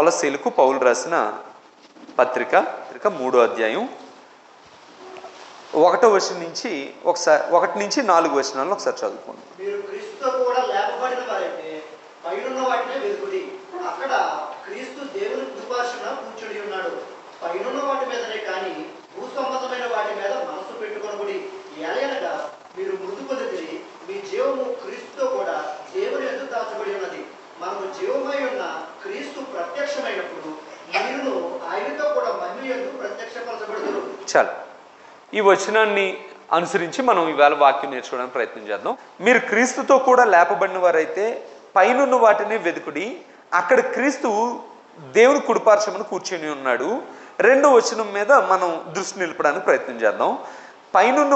కొలస్సీలకు పౌలు రాసిన పత్రిక 3వ అధ్యాయం 1వ వచనం నుంచి ఒకసారి 1 నుంచి 4 వచనాలను ఒకసారి చదువుకోండి. మీరు క్రీస్తుతో కూడా లేపబడిన వారైతే పైనున్న వాటినే వెతుకుడి. అక్కడ క్రీస్తు దేవుని కుడిపార్శ్వన కూర్చుని ఉన్నాడు. పైనున్న వాటి మీదనే కానీ భూ సంబంధమైన వాటి మీద మనసు పెట్టుకొనబడి ఏలయనగా మీరు మృదు పొందితిరి. మీ జీవము క్రీస్తుతో కూడా దేవుని యందు దాచబడి ఉన్నది. మనము జీవమై ఉన్న క్రీస్తు ప్రత్యక్షమైనప్పుడు మీరును ఆయనతో కూడా మహిమ యందు ప్రత్యక్షపరచబడుదురు. చాలు, ఈ వచనాన్ని అనుసరించి మనం ఈవేళ వాక్యం నేర్చుకోవడానికి ప్రయత్నం చేద్దాం. మీరు క్రీస్తుతో కూడా లేపబడిన వారైతే పైనున్న వాటిని వెతుకుడి. అక్కడ క్రీస్తు దేవుని కుడిపార్శ్వమున కూర్చొని ఉన్నాడు. 2వ వచనం మీద మనం దృష్టి నిలపడానికి ప్రయత్నం చేద్దాం. పైనున్న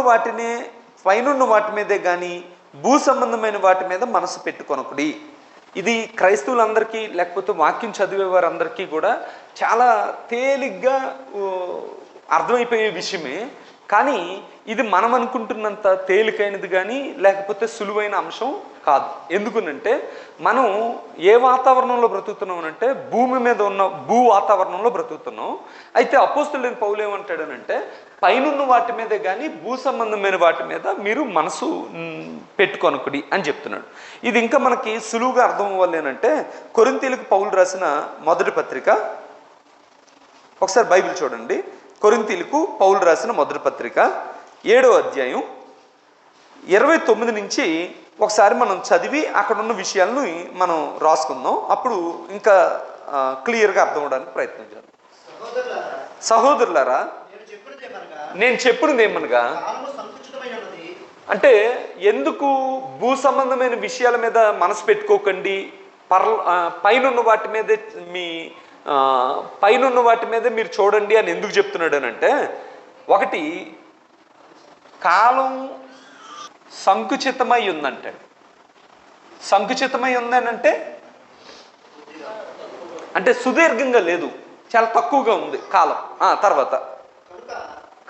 వాటి మీదే కానీ భూ సంబంధమైన వాటి మీద మనసు పెట్టుకొనకుడి. ఇది క్రైస్తవులందరికీ లేకపోతే వాక్యం చదివే వారందరికీ కూడా చాలా తేలిగ్గా అర్థమైపోయే విషయమే. కానీ ఇది మనం అనుకుంటున్నంత తేలికైనది కానీ లేకపోతే సులువైన అంశం కాదు. ఎందుకనంటే మనం ఏ వాతావరణంలో బ్రతుకుతున్నాం అంటే భూమి మీద ఉన్న భూ వాతావరణంలో బ్రతుకుతున్నాం. అయితే అపోస్తలుడైన పౌలు ఏమంటాడనంటే పైనున్న వాటి మీదే కానీ భూ సంబంధమైన వాటి మీద మీరు మనసు పెట్టుకొనకుడి అని చెప్తున్నాడు. ఇది ఇంకా మనకి సులువుగా అర్థం అవ్వాలేనంటే కొరింథీయులకు పౌలు రాసిన మొదటి పత్రిక, ఒకసారి బైబిల్ చూడండి. కొరింథీయులకు పౌలు రాసిన మొదటి పత్రిక 7వ అధ్యాయం 29 నుంచి ఒకసారి మనం చదివి అక్కడ ఉన్న విషయాలను మనం రాసుకుందాం. అప్పుడు ఇంకా క్లియర్గా అర్థం అవడానికి ప్రయత్నం చేద్దాం. సహోదరులారా, నేను చెప్పినది ఏమనగా అంటే ఎందుకు భూ సంబంధమైన విషయాల మీద మనసు పెట్టుకోకండి, పైనున్న వాటి మీదే మీరు చూడండి అని ఎందుకు చెప్తున్నాడు అని అంటే, ఒకటి కాలం సంకుచితమై ఉందంటాడు. సంకుచితమై ఉందనంటే అంటే సుదీర్ఘంగా లేదు, చాలా తక్కువగా ఉంది కాలం. తర్వాత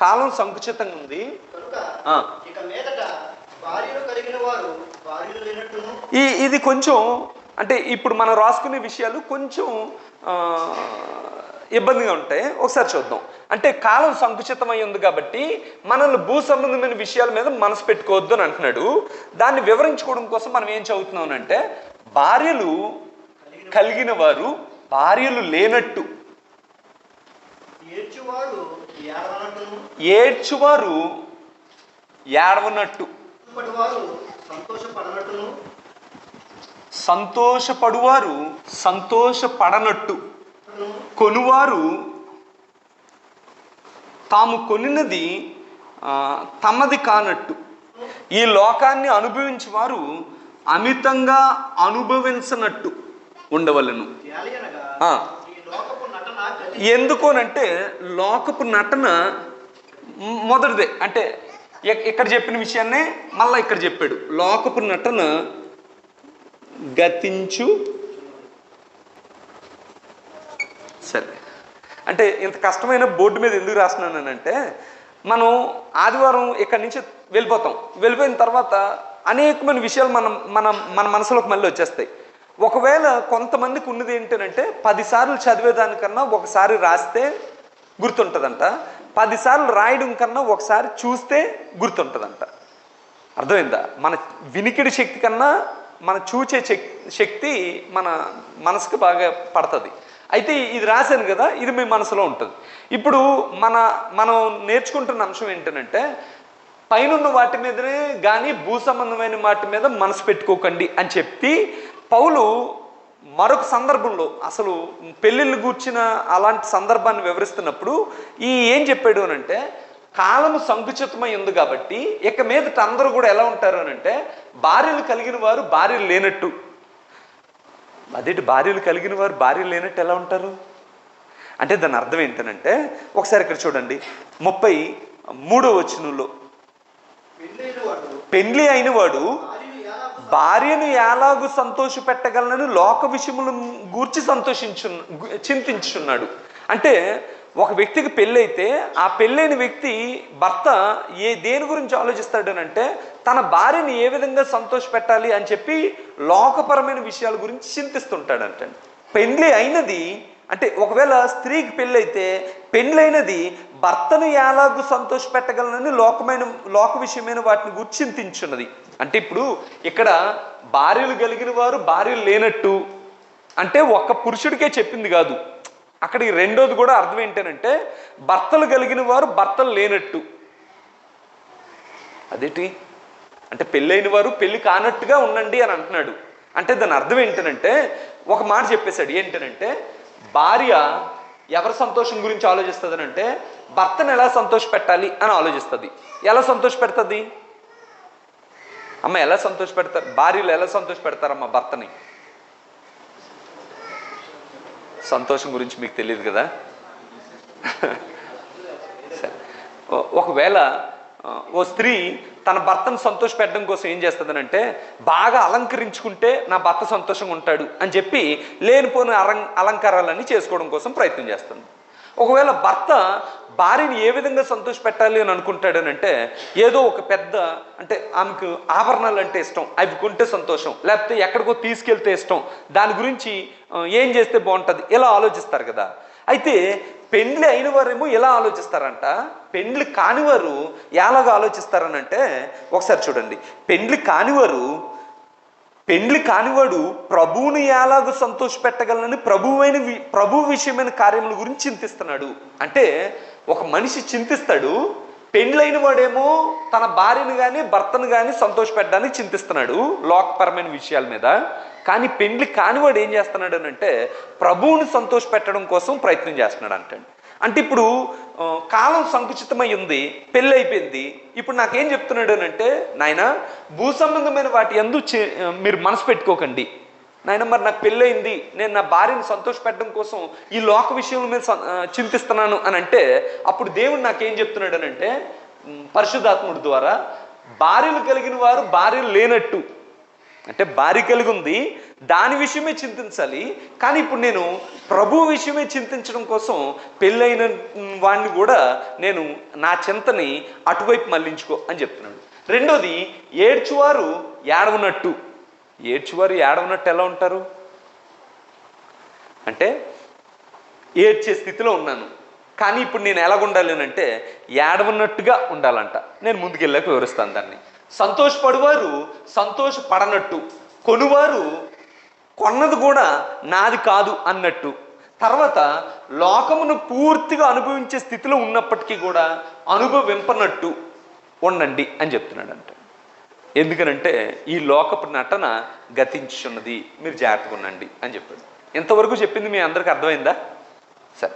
కాలం సంకుచితంగా ఉంది. ఇది కొంచెం అంటే ఇప్పుడు మనం రాసుకునే విషయాలు కొంచెం ఇబ్బందిగా ఉంటాయి. ఒకసారి చూద్దాం. అంటే కాలం సంకుచితమై ఉంది కాబట్టి మనల్ని భూ సంబంధమైన విషయాల మీద మనసు పెట్టుకోవద్దు అని అంటున్నాడు. దాన్ని వివరించుకోవడం కోసం మనం ఏం చదువుతున్నాం అంటే, భార్యలు కలిగిన వారు భార్యలు లేనట్టు, ఏడ్చువారు ఏడవనట్టు, సంతోషపడువారు సంతోషపడనట్టు, కొనువారు తాము కొనినది తమది కానట్టు, ఈ లోకాన్ని అనుభవించేవారు అమితంగా అనుభవించనట్టు ఉండవలను. ఎందుకోనంటే లోకపు నటన మొదటిదే. అంటే ఇక్కడ చెప్పిన విషయాన్నే మళ్ళీ ఇక్కడ చెప్పాడు. లోకపు నటన గతించు. సరే, అంటే ఇంత కష్టమైన బోర్డు మీద ఎందుకు రాస్తున్నానంటే, మనం ఆదివారం ఇక్కడి నుంచి వెళ్ళిపోయిన తర్వాత అనేకమైన విషయాలు మన మనసులోకి మళ్ళీ వచ్చేస్తాయి. ఒకవేళ కొంతమందికి ఉన్నది ఏంటంటే 10 సార్లు చదివేదానికన్నా ఒకసారి రాస్తే గుర్తుంటుందంట, 10 సార్లు రాయడం కన్నా ఒకసారి చూస్తే గుర్తుంటుందంట. అర్థమైందా? మన వినికిడి శక్తి కన్నా మన చూచే శక్తి మన మనసుకు బాగా పడుతుంది. అయితే ఇది రాశాను కదా, ఇది మీ మనసులో ఉంటుంది. ఇప్పుడు మనం నేర్చుకుంటున్న అంశం ఏంటంటే, పైనున్న వాటి మీదనే కానీ భూ సంబంధమైన వాటి మీద మనసు పెట్టుకోకండి అని చెప్పి పౌలు మరొక సందర్భంలో అసలు పెళ్ళిళ్ళు గూర్చిన అలాంటి సందర్భాన్ని వివరిస్తున్నప్పుడు ఏం చెప్పాడు అని అంటే, కాలము సంకుచితమై ఉంది కాబట్టి ఇక మీదట అందరూ కూడా ఎలా ఉంటారు అని అంటే, భార్యలు కలిగిన వారు భార్యలు లేనట్టు. అదేంటి భార్యలు కలిగిన వారు భార్యలు లేనట్టు ఎలా ఉంటారు అంటే దాని అర్థం ఏంటనంటే, ఒకసారి ఇక్కడ చూడండి 33వ వచనంలో, పెండ్లి అయిన వాడు భార్యను ఎలాగూ సంతోష పెట్టగలనని లోక విషయములను గూర్చి చింతించున్నాడు. అంటే ఒక వ్యక్తికి పెళ్ళైతే ఆ పెళ్ళైన వ్యక్తి భర్త దేని గురించి ఆలోచిస్తాడనంటే, తన భార్యని ఏ విధంగా సంతోష పెట్టాలి అని చెప్పి లోకపరమైన విషయాల గురించి చింతిస్తుంటాడంట. పెళ్ళి అయినది అంటే ఒకవేళ స్త్రీకి పెళ్ళైతే పెళ్ళైనది భర్తను ఎలాగూ సంతోషపెట్టగలనని లోక విషయమైన వాటిని గురించి చింతించున్నది. అంటే ఇప్పుడు ఇక్కడ భార్యలు కలిగిన వారు భార్యలు లేనట్టు అంటే ఒక్క పురుషుడికే చెప్పింది కాదు, అక్కడికి రెండోది కూడా అర్థం ఏంటంటే భర్తలు కలిగిన వారు భర్తలు లేనట్టు. అదేంటి అంటే పెళ్ళైన వారు పెళ్ళి కానట్టుగా ఉండండి అని అంటున్నాడు. అంటే దాని అర్థం ఏంటంటే ఒక మాట చెప్పేశాడు, ఏంటంటే భార్య ఎవరి సంతోషం గురించి ఆలోచిస్తుంది అంటే భర్తను ఎలా సంతోష పెట్టాలి అని ఆలోచిస్తుంది. ఎలా సంతోష పెడుతుంది అమ్మ? ఎలా సంతోష పెడతారు భార్యలు? ఎలా సంతోష పెడతారమ్మా భర్తని? సంతోషం గురించి మీకు తెలియదు కదా. ఒకవేళ ఓ స్త్రీ తన భర్తను సంతోష పెట్టడం కోసం ఏం చేస్తుందనంటే బాగా అలంకరించుకుంటే నా భర్త సంతోషంగా ఉంటాడు అని చెప్పి లేనిపోని అలంకారాలన్నీ చేసుకోవడం కోసం ప్రయత్నం చేస్తుంది. ఒకవేళ భర్త భార్యని ఏ విధంగా సంతోష పెట్టాలి అని అనుకుంటాడనంటే ఏదో ఒక పెద్ద అంటే ఆమెకు ఆభరణాలు అంటే ఇష్టం, అవి కొంటే సంతోషం, లేకపోతే ఎక్కడికో తీసుకెళ్తే ఇష్టం, దాని గురించి ఏం చేస్తే బాగుంటుంది ఇలా ఆలోచిస్తారు కదా. అయితే పెండ్లి అయిన వారేమో ఎలా ఆలోచిస్తారంట, పెండ్లి కానివారు ఎలాగా ఆలోచిస్తారనంటే ఒకసారి చూడండి. పెండ్లి కానివాడు ప్రభువుని ఎలాగో సంతోష పెట్టగలనని ప్రభు విషయమైన కార్యముల గురించి చింతిస్తున్నాడు. అంటే ఒక మనిషి చింతిస్తాడు, పెండ్లైన వాడేమో తన భార్యను కానీ భర్తను కానీ సంతోష పెట్టడానికి చింతిస్తున్నాడు లోకపరమైన విషయాల మీద. కానీ పెండ్లి కానివాడు ఏం చేస్తున్నాడు అని అంటే ప్రభువుని సంతోష పెట్టడం కోసం ప్రయత్నం చేస్తున్నాడు అంటాడు. అంటే ఇప్పుడు కాలం సంకుచితమై ఉంది, పెళ్ళి అయిపోయింది, ఇప్పుడు నాకేం చెప్తున్నాడు అని అంటే నాయన భూ సంబంధమైన వాటి యందు మీరు మనసు పెట్టుకోకండి నాయన, మరి నాకు పెళ్ళయింది, నేను నా భార్యను సంతోష పెట్టడం కోసం ఈ లోక విషయం మీద చింతిస్తున్నాను అని అంటే అప్పుడు దేవుడు నాకేం చెప్తున్నాడు అని అంటే పరిశుద్ధాత్ముడి ద్వారా భార్యలు కలిగిన వారు భార్యలు లేనట్టు, అంటే భార్య కలిగి ఉంది దాని విషయమే చింతించాలి, కానీ ఇప్పుడు నేను ప్రభు విషయమే చింతించడం కోసం పెళ్ళైన వాడిని కూడా నేను నా చింతని అటువైపు మళ్ళించుకో అని చెప్తున్నాడు. రెండోది ఏడ్చువారు ఏడవనట్టు. ఏడ్చువారు ఏడవనట్టు ఎలా ఉంటారు అంటే ఏడ్చే స్థితిలో ఉన్నాను, కానీ ఇప్పుడు నేను ఎలాగుండాలి అంటే ఏడవనట్టుగా ఉండాలంట. నేను ముందుకెళ్ళాక వివరిస్తాను దాన్ని. సంతోషపడువారు సంతోషపడనట్టు, కొనువారు కొన్నది కూడా నాది కాదు అన్నట్టు, తర్వాత లోకమును పూర్తిగా అనుభవించే స్థితిలో ఉన్నప్పటికీ కూడా అనుభవింపనట్టు ఉండండి అని చెప్తున్నాడు అంట. ఎందుకనంటే ఈ లోకపు నటన గతించున్నది, మీరు జాగ్రత్తగా ఉండండి అని చెప్పాడు. ఇంతవరకు చెప్పింది మీ అందరికీ అర్థమైందా? సరే,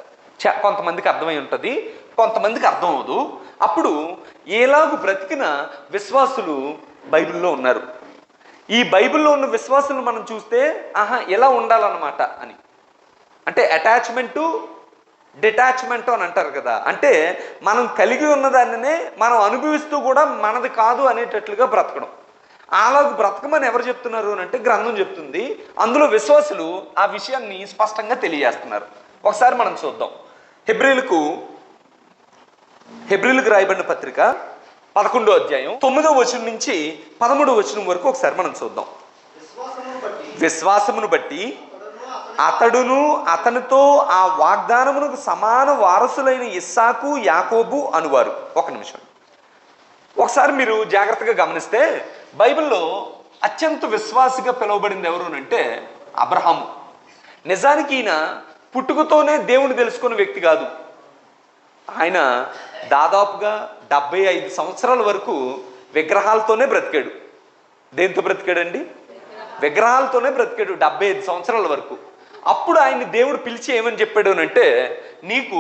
కొంతమందికి అర్థమై ఉంటుంది, కొంతమందికి అర్థం అవ్వదు. అప్పుడు ఎలాగూ బ్రతికిన విశ్వాసులు బైబిల్లో ఉన్నారు. ఈ బైబిల్లో ఉన్న విశ్వాసులు మనం చూస్తే ఎలా ఉండాలన్నమాట అని అంటే అటాచ్మెంటు డిటాచ్మెంట్ అని అంటారు కదా. అంటే మనం కలిగి ఉన్నదాన్నే మనం అనుభవిస్తూ కూడా మనది కాదు అనేటట్లుగా బ్రతకడం. అలాగ బ్రతకమని ఎవరు చెప్తున్నారు అని అంటే గ్రంథం చెప్తుంది. అందులో విశ్వాసులు ఆ విషయాన్ని స్పష్టంగా తెలియజేస్తున్నారు. ఒకసారి మనం చూద్దాం. హెబ్రీలకు రాయబడిన పత్రిక 11వ అధ్యాయం 9వ వచనం నుంచి 13వ వచనం వరకు ఒకసారి మనం చూద్దాం. విశ్వాసమును బట్టి అతడును అతనితో ఆ వాగ్దానమునకు సమాన వారసులైన ఇస్సాకు యాకోబు అనువారు. ఒక నిమిషం ఒకసారి మీరు జాగ్రత్తగా గమనిస్తే బైబిల్లో అత్యంత విశ్వాసిగా పిలువబడింది ఎవరు అంటే అబ్రహాము. నిజానికి ఈయన పుట్టుకతోనే దేవుని తెలుసుకున్న వ్యక్తి కాదు. ఆయన దాదాపుగా 75 సంవత్సరాల వరకు విగ్రహాలతోనే బ్రతికాడు. దేంతో బ్రతికాడండి? విగ్రహాలతోనే బ్రతికాడు 75 సంవత్సరాల వరకు. అప్పుడు ఆయన్ని దేవుడు పిలిచి ఏమని చెప్పాడు అంటే నీకు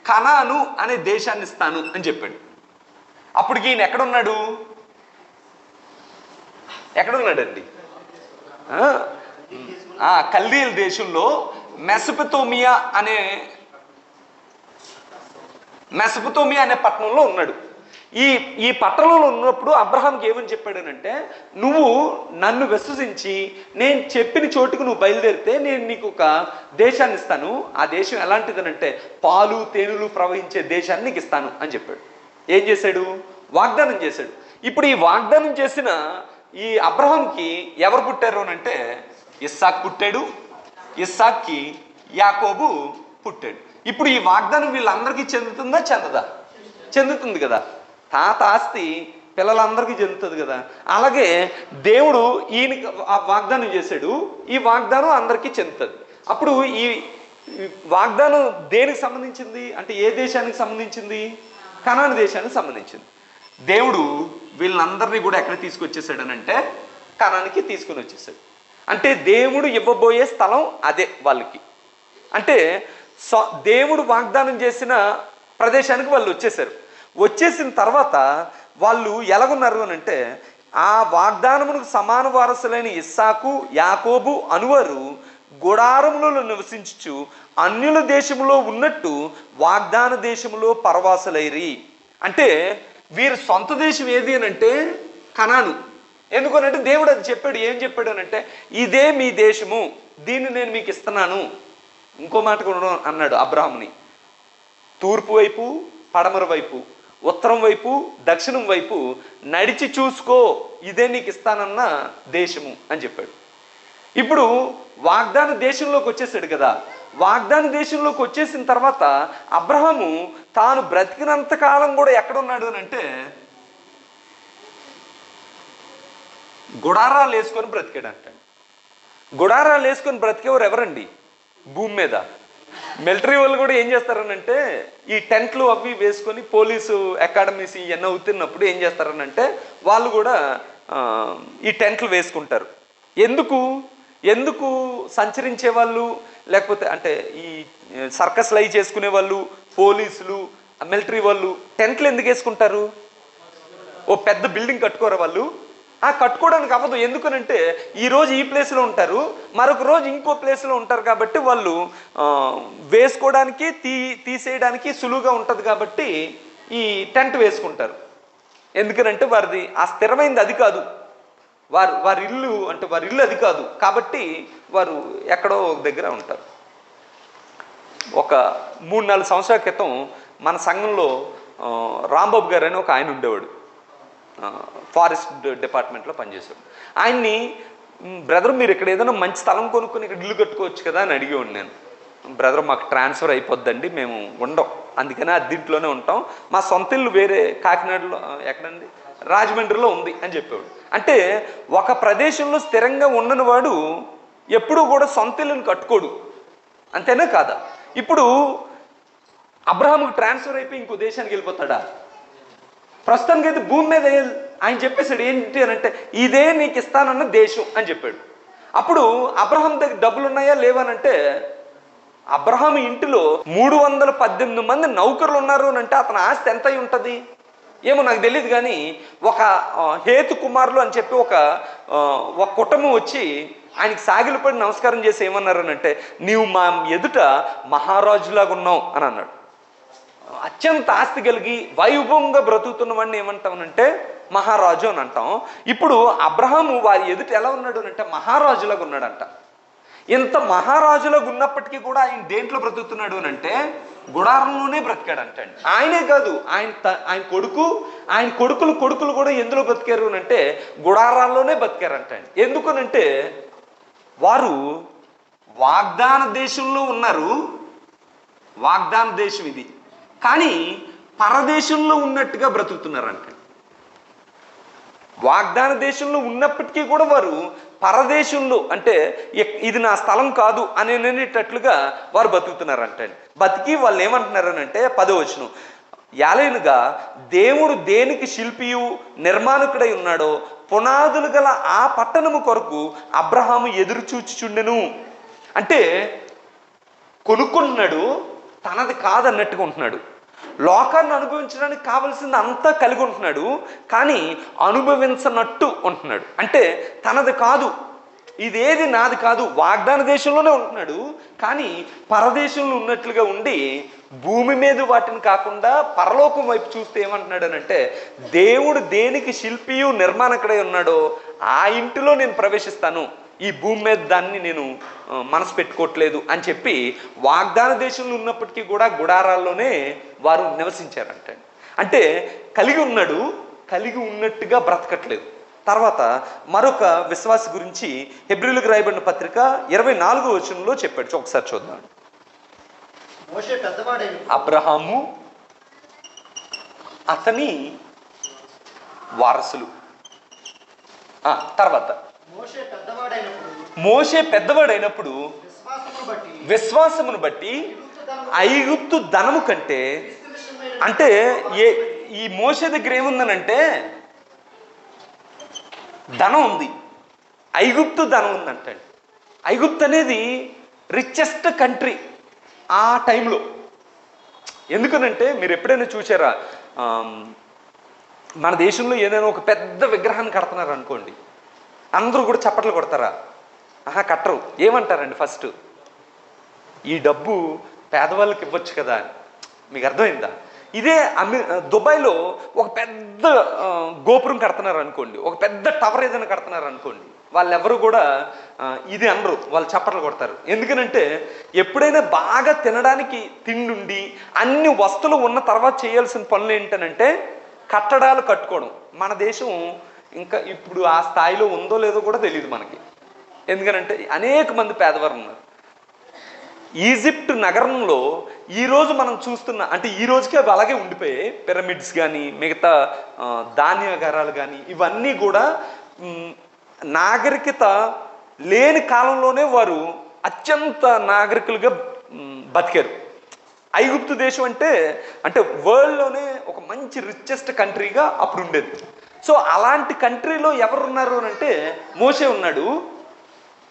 కనాను అనే దేశాన్ని ఇస్తాను అని చెప్పాడు. అప్పుడు ఈయన ఎక్కడున్నాడండి? కల్దీయుల దేశంలో మెసొపొతేమియా అనే పట్టణంలో ఉన్నాడు. ఈ పట్టణంలో ఉన్నప్పుడు అబ్రహాంకి ఏమని చెప్పాడనంటే నువ్వు నన్ను విశ్వసించి నేను చెప్పిన చోటుకు నువ్వు బయలుదేరితే నేను నీకు ఒక దేశాన్ని ఇస్తాను. ఆ దేశం ఎలాంటిదనంటే పాలు తేనెలు ప్రవహించే దేశాన్ని నీకు ఇస్తాను అని చెప్పాడు. ఏం చేశాడు? వాగ్దానం చేశాడు. ఇప్పుడు ఈ వాగ్దానం చేసిన ఈ అబ్రహాంకి ఎవరు పుట్టారు అంటే ఇస్సాకు పుట్టాడు. ఇస్సాక్కి యాకోబు పుట్టాడు. ఇప్పుడు ఈ వాగ్దానం వీళ్ళందరికీ చెందుతుందా చెందదా? చెందుతుంది కదా. తాత ఆస్తి పిల్లలందరికీ చెందుతుంది కదా. అలాగే దేవుడు ఈయనకి ఆ వాగ్దానం చేశాడు, ఈ వాగ్దానం అందరికీ చెందుతుంది. అప్పుడు ఈ వాగ్దానం దేనికి సంబంధించింది అంటే ఏ దేశానికి సంబంధించింది? కనాను దేశానికి సంబంధించింది. దేవుడు వీళ్ళందరినీ కూడా ఎక్కడ తీసుకొచ్చేసాడనంటే కనానికి తీసుకుని వచ్చేసాడు. అంటే దేవుడు ఇవ్వబోయే స్థలం అదే వాళ్ళకి. అంటే దేవుడు వాగ్దానం చేసిన ప్రదేశానికి వాళ్ళు వచ్చేసారు. వచ్చేసిన తర్వాత వాళ్ళు ఎలాగున్నారు అని అంటే ఆ వాగ్దానమునకు సమాన వారసులైన ఇస్సాకు యాకోబు అనువారు గుడారములలో నివసించుచు అన్యుల దేశములో ఉన్నట్టు వాగ్దాన దేశములో పరవాసులైరి. అంటే వీరి సొంత దేశం ఏది అని అంటే కనాను. ఎందుకనంటే దేవుడు అది చెప్పాడు. ఏం చెప్పాడు అని అంటే ఇదే మీ దేశము, దీన్ని నేను మీకు ఇస్తున్నాను. ఇంకో మాట కూడా అన్నాడు అబ్రాహాముని, తూర్పు వైపు పడమర వైపు ఉత్తరం వైపు దక్షిణం వైపు నడిచి చూసుకో, ఇదే నీకు ఇస్తానన్న దేశము అని చెప్పాడు. ఇప్పుడు వాగ్దాన దేశంలోకి వచ్చేసాడు కదా. వాగ్దాన దేశంలోకి వచ్చేసిన తర్వాత అబ్రహాము తాను బ్రతికినంత కాలం కూడా ఎక్కడున్నాడు అని అంటే గుడారాలు వేసుకొని బ్రతికాడు అంట. గుడారాలు వేసుకొని బ్రతికేవారు ఎవరండి భూమి మీద? మిలిటరీ వాళ్ళు కూడా ఏం చేస్తారనంటే ఈ టెంట్లు అవి వేసుకొని పోలీసు అకాడమీస్ ఇవన్నీ అవుతున్నప్పుడు ఏం చేస్తారనంటే వాళ్ళు కూడా ఈ టెంట్లు వేసుకుంటారు. ఎందుకు సంచరించే వాళ్ళు లేకపోతే అంటే ఈ సర్కస్లు అవి చేసుకునే వాళ్ళు పోలీసులు మిలిటరీ వాళ్ళు టెంట్లు ఎందుకు వేసుకుంటారు? ఓ పెద్ద బిల్డింగ్ కట్టుకోరు వాళ్ళు? కట్టుకోవడానికి అవ్వదు. ఎందుకనంటే ఈరోజు ఈ ప్లేస్లో ఉంటారు, మరొక రోజు ఇంకో ప్లేస్లో ఉంటారు. కాబట్టి వాళ్ళు వేసుకోవడానికి తీసేయడానికి సులువుగా ఉంటుంది కాబట్టి ఈ టెంట్ వేసుకుంటారు. ఎందుకనంటే వారిది ఆ స్థిరమైనది అది కాదు, వారి ఇల్లు అది కాదు. కాబట్టి వారు ఎక్కడో ఒక దగ్గర ఉంటారు. ఒక 3-4 సంవత్సరాల క్రితం మన సంఘంలో రాంబాబు గారు అని ఒక ఆయన ఉండేవాడు. ఫారెస్ట్ డిపార్ట్మెంట్లో పనిచేశాడు. ఆయన్ని బ్రదర్ మీరు ఇక్కడ ఏదైనా మంచి స్థలం కొనుక్కొని ఇక్కడ ఇల్లు కట్టుకోవచ్చు కదా అని అడిగేవాడు నేను. బ్రదర్ మాకు ట్రాన్స్ఫర్ అయిపోద్దండి, మేము ఉండం, అందుకనే అద్దీంట్లోనే ఉంటాం, మా సొంత ఇల్లు వేరే కాకినాడలో ఎక్కడండి రాజమండ్రిలో ఉంది అని చెప్పేవాడు. అంటే ఒక ప్రదేశంలో స్థిరంగా ఉండని వాడు ఎప్పుడూ కూడా సొంత ఇల్లుని కట్టుకోడు, అంతేనా కాదా? ఇప్పుడు అబ్రహాముకు ట్రాన్స్ఫర్ అయిపోయి ఇంకో దేశానికి వెళ్ళిపోతాడా? ప్రస్తుతానికి అయితే భూమి మీద ఆయన చెప్పేశాడు ఏంటి అని అంటే ఇదే నీకు ఇస్తానన్న దేశం అని చెప్పాడు. అప్పుడు అబ్రహాం దగ్గర డబ్బులు ఉన్నాయా లేవనంటే అబ్రహాం ఇంటిలో 318 మంది నౌకర్లు ఉన్నారు అని అంటే అతని ఆస్తి ఎంత అయి ఉంటుంది ఏమో నాకు తెలియదు. కానీ ఒక హేతు కుమారులు అని చెప్పి ఒక కుటుంబం వచ్చి ఆయనకి సాగిలపడి నమస్కారం చేసి ఏమన్నారు అని అంటే నీవు మా ఎదుట మహారాజులాగా ఉన్నావు అని అన్నాడు. అత్యంత ఆస్తి కలిగి వైభవంగా బ్రతుకుతున్న వాడిని ఏమంటామనంటే మహారాజు అని అంటాం. ఇప్పుడు అబ్రహాము వారి ఎదుట ఎలా ఉన్నాడు అంటే మహారాజులాగా ఉన్నాడంట. ఇంత మహారాజులాగా ఉన్నప్పటికీ కూడా ఆయన దేంట్లో బ్రతుకుతున్నాడు అని అంటే గుడారంలోనే బ్రతికాడంట. ఆయనే కాదు, ఆయన కొడుకులు కూడా ఎందులో బ్రతికారు అని అంటే గుడారాల్లోనే బతికారంట. ఎందుకనంటే వారు వాగ్దాన దేశంలో ఉన్నారు, వాగ్దాన దేశం ఇది, కానీ పరదేశంలో ఉన్నట్టుగా బ్రతుకుతున్నారంట. వాగ్దాన దేశంలో ఉన్నప్పటికీ కూడా వారు పరదేశంలో అంటే ఇది నా స్థలం కాదు అనేటట్లుగా వారు బతుకుతున్నారంట. బతికి వాళ్ళు ఏమంటున్నారనంటే 10వ వచనం, యాలైనగా దేవుడు దేనికి శిల్పియు నిర్మాణకుడై ఉన్నాడో పునాదులు గల ఆ పట్టణము కొరకు అబ్రహాము ఎదురు చూచుచుండెను. అంటే కొనుక్కుంటున్నాడు, తనది కాదన్నట్టుగా ఉంటున్నాడు. లోకాన్ని అనుభవించడానికి కావలసింది అంతా కలిగి ఉంటున్నాడు, కానీ అనుభవించనట్టు ఉంటున్నాడు. అంటే తనది కాదు, ఇదేది నాది కాదు, వాగ్దాన దేశంలోనే ఉంటున్నాడు, కానీ పరదేశంలో ఉన్నట్లుగా ఉండి భూమి మీద వాటిని కాకుండా పరలోకం వైపు చూస్తే ఏమంటున్నాడు అని అంటే దేవుడు దేనికి శిల్పియు నిర్మాణకుడై ఉన్నాడో ఆ ఇంటిలో నేను ప్రవేశిస్తాను, ఈ భూమి మీద దాన్ని నేను మనసు పెట్టుకోవట్లేదు అని చెప్పి వాగ్దాన దేశంలో ఉన్నప్పటికీ కూడా గుడారాల్లోనే వారు నివసించారంట. అంటే కలిగి ఉన్నాడు, కలిగి ఉన్నట్టుగా బ్రతకట్లేదు. తర్వాత మరొక విశ్వాసి గురించి హెబ్రీయులకు రాయబడిన పత్రిక 24వ వచనంలో చెప్పాడు. ఒకసారి చూద్దాం. మోషే పెద్దవాడైనప్పుడు అబ్రహాము అతని వారసులు. తర్వాత మోషే పెద్దవాడైనప్పుడు విశ్వాసమును బట్టి ఐగుప్తు ధనము కంటే, అంటే ఈ మోషే దగ్గర ఏముందనంటే ధనం ఉంది, ఐగుప్తు ధనం ఉందంటే. ఐగుప్తు అనేది రిచెస్ట్ కంట్రీ ఆ టైంలో. ఎందుకనంటే మీరు ఎప్పుడైనా చూసారా, మన దేశంలో ఏదైనా ఒక పెద్ద విగ్రహాన్ని కడుతున్నారు అనుకోండి, అందరూ కూడా చప్పట్లు కొడతారా? కట్టరు. ఏమంటారండి ఫస్ట్, ఈ డబ్బు పేదవాళ్ళకి ఇవ్వచ్చు కదా అని. మీకు అర్థమైందా? ఇదే దుబాయ్లో ఒక పెద్ద గోపురం కడుతున్నారు అనుకోండి, ఒక పెద్ద టవర్ ఏదైనా కడుతున్నారు అనుకోండి, వాళ్ళెవరు కూడా ఇది అనరు, వాళ్ళు చప్పట్లు కొడతారు. ఎందుకనంటే ఎప్పుడైనా బాగా తినడానికి తిండుండి అన్ని వస్తువులు ఉన్న తర్వాత చేయాల్సిన పనులు ఏంటనంటే కట్టడాలు కట్టుకోవడం. మన దేశం ఇంకా ఇప్పుడు ఆ స్థాయిలో ఉందో లేదో కూడా తెలియదు మనకి. ఎందుకనంటే అనేక మంది పేదవారు ఉన్నారు. ఈజిప్ట్ నగరంలో ఈరోజు మనం చూస్తున్న, అంటే ఈ రోజుకి అవి అలాగే ఉండిపోయాయి, పిరమిడ్స్ కానీ మిగతా ధాన్యాగారాలు కానీ ఇవన్నీ కూడా నాగరికత లేని కాలంలోనే వారు అత్యంత నాగరికులుగా బతికారు. ఐగుప్తు దేశం అంటే వరల్డ్లోనే ఒక మంచి రిచెస్ట్ కంట్రీగా అప్పుడు ఉండేది. సో అలాంటి కంట్రీలో ఎవరున్నారు అని అంటే మోషే ఉన్నాడు.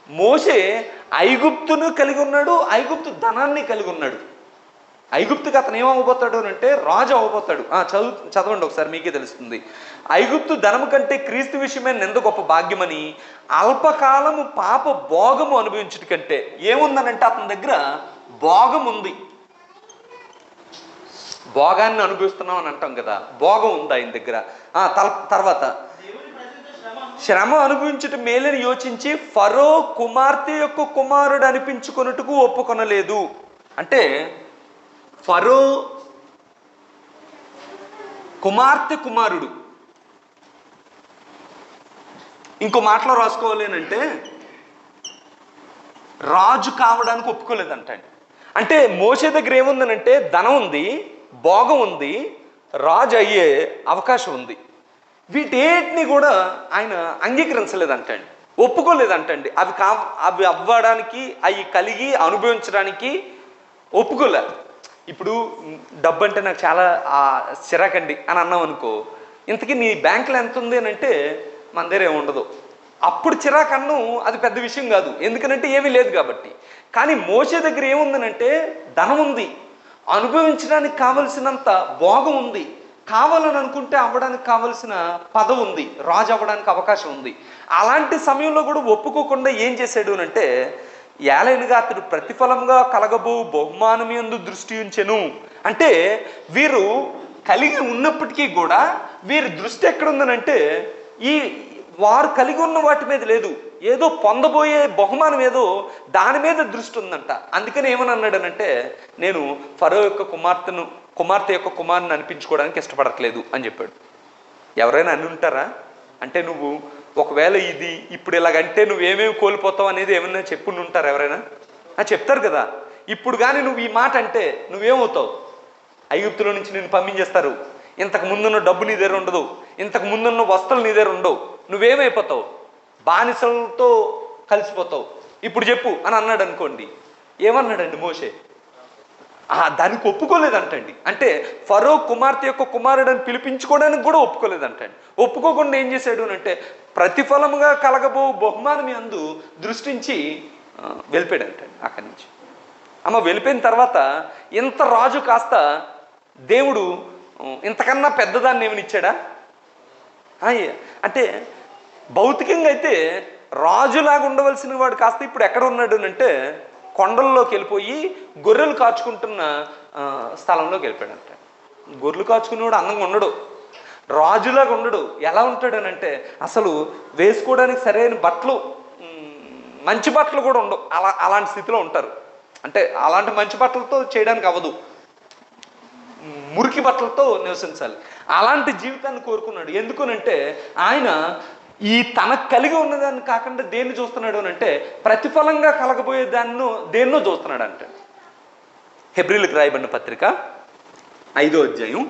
మోషే ఐగుప్తును కలిగి ఉన్నాడు, ఐగుప్తు ధనాన్ని కలిగి ఉన్నాడు. ఐగుప్తుకి అతను ఏమవబోతాడు అని అంటే రాజు అవ్వబోతాడు. చదవండి ఒకసారి, మీకే తెలుస్తుంది. ఐగుప్తు ధనము కంటే క్రీస్తు విషయమే నింద గొప్ప భాగ్యమని అల్పకాలము పాప భోగము అనుభవించట కంటే. ఏముందనంటే అతని దగ్గర భోగం ఉంది. భోగాన్ని అనుభవిస్తున్నాం అని అంటాం కదా, భోగం ఉంది ఆయన దగ్గర. తర్వాత శ్రమ అనుభవించటం మేలని యోచించి ఫరో కుమార్తె యొక్క కుమారుడు అనిపించుకొనుటకు ఒప్పుకొనలేదు. అంటే ఫరో కుమార్తె కుమారుడు. ఇంకో మాటలో రాసుకోవాలేనంటే రాజు కావడానికి ఒప్పుకోలేదంట. అంటే మోషే దగ్గర ఏముందనంటే ధనం ఉంది, భోగం ఉంది, రాజు అయ్యే అవకాశం ఉంది. వీటేటిని కూడా ఆయన అంగీకరించలేదంటండి, ఒప్పుకోలేదంటండి. అవి అవ్వడానికి, అవి కలిగి అనుభవించడానికి ఒప్పుకోలే. ఇప్పుడు డబ్బు అంటే నాకు చాలా చిరాకండి అని అన్నాం అనుకో, ఇంతకీ నీ బ్యాంకులో ఎంత ఉంది అని అంటే మన దగ్గర ఏమి ఉండదు. అప్పుడు చిరాకన్నం అది పెద్ద విషయం కాదు, ఎందుకనంటే ఏమీ లేదు కాబట్టి. కానీ మోషే దగ్గర ఏముందనంటే ధనం ఉంది, అనుభవించడానికి కావలసినంత భోగం ఉంది, కావాలని అనుకుంటే అవ్వడానికి కావలసిన పదవి ఉంది, రాజు అవ్వడానికి అవకాశం ఉంది. అలాంటి సమయంలో కూడా ఒప్పుకోకుండా ఏం చేశాడు అంటే ఏలైనగా అతడు ప్రతిఫలంగా కలగబో బహుమానం యందు దృష్టి ఉంచెను. అంటే వీరు కలిగి ఉన్నప్పటికీ కూడా వీరి దృష్టి ఎక్కడుందనంటే వారు కలిగి ఉన్న వాటి మీద లేదు, ఏదో పొందబోయే బహుమానం ఏదో దాని మీద దృష్టి ఉందంట. అందుకని ఏమని అన్నాడనంటే నేను ఫరో యొక్క కుమార్తె యొక్క కుమారుని అనిపించుకోవడానికి ఇష్టపడట్లేదు అని చెప్పాడు. ఎవరైనా అని ఉంటారా? అంటే నువ్వు ఒకవేళ ఇది ఇప్పుడు ఇలాగంటే నువ్వేమేమి కోల్పోతావు అనేది ఏమైనా చెప్పుండి ఉంటారు ఎవరైనా? చెప్తారు కదా. ఇప్పుడు కానీ నువ్వు ఈ మాట అంటే నువ్వేమవుతావు? ఐగుప్తులో నుంచి నిన్ను పంపించేస్తారు, ఇంతకు ముందున్న డబ్బు నీ దగ్గర ఉండదు, ఇంతకు ముందున్న వస్తువులు నీ దగ్గర ఉండవు, నువ్వేమైపోతావు? బానిసలతో కలిసిపోతావు. ఇప్పుడు చెప్పు అని అన్నాడు అనుకోండి. ఏమన్నాడండి మోషే? దానికి ఒప్పుకోలేదంటండి. అంటే ఫరో కుమార్తె యొక్క కుమారుడని పిలిపించుకోవడానికి కూడా ఒప్పుకోలేదంటండి. ఒప్పుకోకుండా ఏం చేశాడు అంటే ప్రతిఫలముగా కలగబో బహుమానం యందు దృష్టించి వెళ్ళిపోయాడంటండి అక్కడి నుంచి. వెళ్ళిపోయిన తర్వాత ఇంత రాజు కాస్త దేవుడు ఇంతకన్నా పెద్దదాన్ని ఏమని ఇచ్చాడా? అంటే భౌతికంగా అయితే రాజులాగా ఉండవలసిన వాడు కాస్త ఇప్పుడు ఎక్కడ ఉన్నాడు అంటే కొండల్లోకి వెళ్ళిపోయి గొర్రెలు కాచుకుంటున్న స్థలంలోకి వెళ్ళిపోయాడంట. గొర్రెలు కాచుకునేవాడు అందంగా ఉండడు, రాజులాగా ఉండడు. ఎలా ఉంటాడు అని అంటే అసలు వేసుకోవడానికి సరైన బట్టలు, మంచి బట్టలు కూడా ఉండవు. అలాంటి స్థితిలో ఉంటారు. అంటే అలాంటి మంచి బట్టలతో చేయడానికి అవ్వదు, మురికి బట్టలతో నివసించాలి. అలాంటి జీవితాన్ని కోరుకున్నాడు. ఎందుకనంటే ఆయన ఈ తనకు కలిగి ఉన్నదాన్ని కాకుండా దేన్ని చూస్తున్నాడు అని అంటే ప్రతిఫలంగా కలగబోయే దేన్నో చూస్తున్నాడు అంటే. హెబ్రీలకు రాయబడిన పత్రిక 5వ అధ్యాయం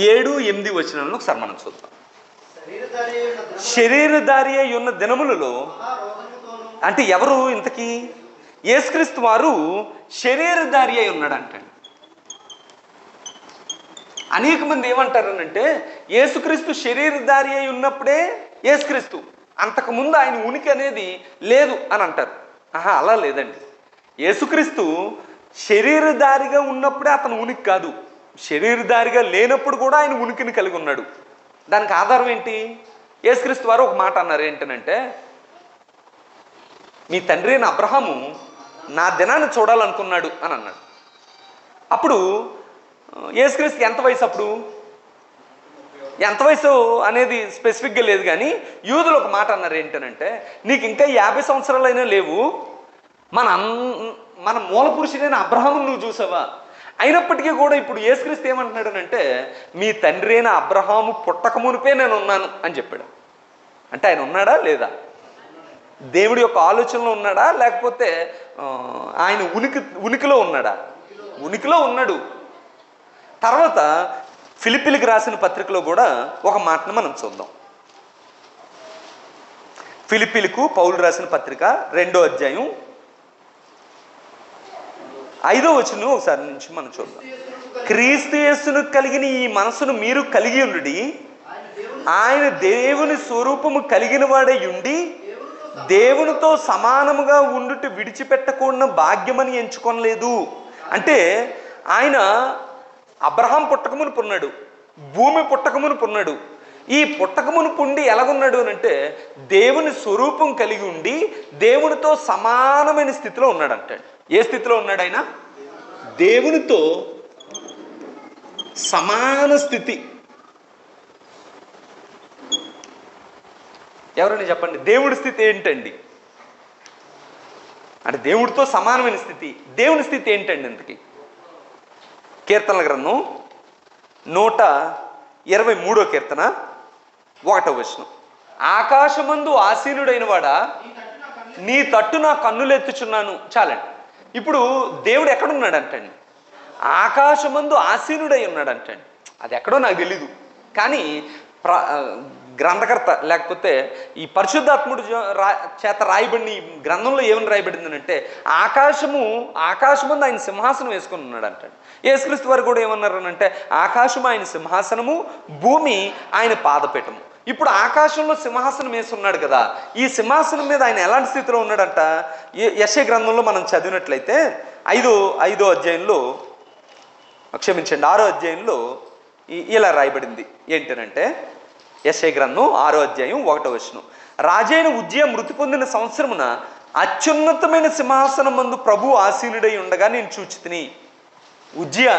7-8 వచనాలను ఒకసారి మనం చూద్దాం. శరీరధారి అయి ఉన్న దినములలో అంటే ఎవరు ఇంతకీ? యేసుక్రీస్తు వారు శరీరధారి అయి ఉన్నాడు అంటండి. అనేక మంది ఏమంటారనంటే యేసుక్రీస్తు శరీరధారి అయి ఉన్నప్పుడే యేసుక్రీస్తు, అంతకుముందు ఆయన ఉనికి అనేది లేదు అని అంటారు. అలా లేదండి. యేసుక్రీస్తు శరీరధారిగా ఉన్నప్పుడే అతను ఉనికి కాదు, శరీరధారిగా లేనప్పుడు కూడా ఆయన ఉనికిని కలిగి ఉన్నాడు. దానికి ఆధారం ఏంటి? యేసుక్రీస్తు వారు ఒక మాట అన్నారు, ఏంటనంటే మీ తండ్రి అయిన అబ్రహాము నా దినాన్ని చూడాలనుకున్నాడు అని అన్నాడు. అప్పుడు యేసుక్రీస్తుకి ఎంత వయసు? అప్పుడు ఎంత వయసు అనేది స్పెసిఫిక్గా లేదు, కానీ యూదులు ఒక మాట అన్నారు, ఏంటనంటే నీకు ఇంకా 50 సంవత్సరాలైనా లేవు, మన మూల పురుషుడైన అబ్రహామును నువ్వు చూసావా? అయినప్పటికీ కూడా ఇప్పుడు యేసుక్రీస్తు ఏమంటున్నాడనంటే మీ తండ్రి అయిన అబ్రహాము పుట్టక మునిపే నేను ఉన్నాను అని చెప్పాడు. అంటే ఆయన ఉన్నాడా లేదా? దేవుడి యొక్క ఆలోచనలో ఉన్నాడా, లేకపోతే ఆయన ఉనికిలో ఉన్నాడా? ఉనికిలో ఉన్నాడు. తర్వాత ఫిలిప్పీలకు రాసిన పత్రికలో కూడా ఒక మాటను మనం చూద్దాం. ఫిలిప్పీలకు పౌలు రాసిన పత్రిక 2వ అధ్యాయం 5వ వచనం ఒకసారి నుంచి మనం చూద్దాం. క్రీస్తు యేసును కలిగిన ఈ మనసును మీరు కలిగి ఉండి ఆయన దేవుని స్వరూపము కలిగిన వాడై ఉండి దేవునితో సమానముగా ఉండుట విడిచిపెట్టకూడని భాగ్యమని ఎంచుకొనలేదు. అంటే ఆయన అబ్రహాం పుట్టకమునుపు ఉన్నాడు, భూమి పుట్టకమునుపు ఉన్నాడు. ఈ పుట్టకమునుపు ఉండి ఎలాగున్నాడు అని అంటే దేవుని స్వరూపం కలిగి ఉండి దేవునితో సమానమైన స్థితిలో ఉన్నాడు అంటాడు. ఏ స్థితిలో ఉన్నాడు ఆయన? దేవునితో సమాన స్థితి. ఎవరైనా చెప్పండి, దేవుడి స్థితి ఏంటండి? అంటే దేవుడితో సమానమైన స్థితి. దేవుని స్థితి ఏంటండి ఇంతకీ? కీర్తనల గ్రంథం 123వ కీర్తన 1వ వచనం. ఆకాశమందు ఆసీనుడైన వాడా నీ తట్టు నా కన్నులెత్తుచున్నాను. చాలండి. ఇప్పుడు దేవుడు ఎక్కడున్నాడంటండి? ఆకాశమందు ఆసీనుడై ఉన్నాడంటండి. అది ఎక్కడో నాకు తెలీదు, కానీ గ్రంథకర్త లేకపోతే ఈ పరిశుద్ధాత్ముడు చేత రాయబడిన ఈ గ్రంథంలో ఏమని రాయబడింది అంటే ఆకాశమందు ఆయన సింహాసనం వేసుకుని ఉన్నాడు అంటాడు. యేసుక్రీస్తు వారు కూడా ఏమన్నారనంటే ఆకాశము ఆయన సింహాసనము, భూమి ఆయన పాదపీఠము. ఇప్పుడు ఆకాశంలో సింహాసనం వేసున్నాడు కదా, ఈ సింహాసనం మీద ఆయన ఎలాంటి స్థితిలో ఉన్నాడంట? యెషయా గ్రంథంలో మనం చదివినట్లయితే 5వ అధ్యాయంలో, క్షమించండి 6వ అధ్యాయంలో ఇలా రాయబడింది. ఏంటనంటే యెషయా గ్రంథం 6వ అధ్యాయం 1వ వచనం. రాజైన ఉజ్జియా మృతి పొందిన సంవత్సరమున అత్యున్నతమైన సింహాసనం మందు ప్రభు ఆసీనుడై ఉండగా నేను చూచితిని. ఉజ్జియా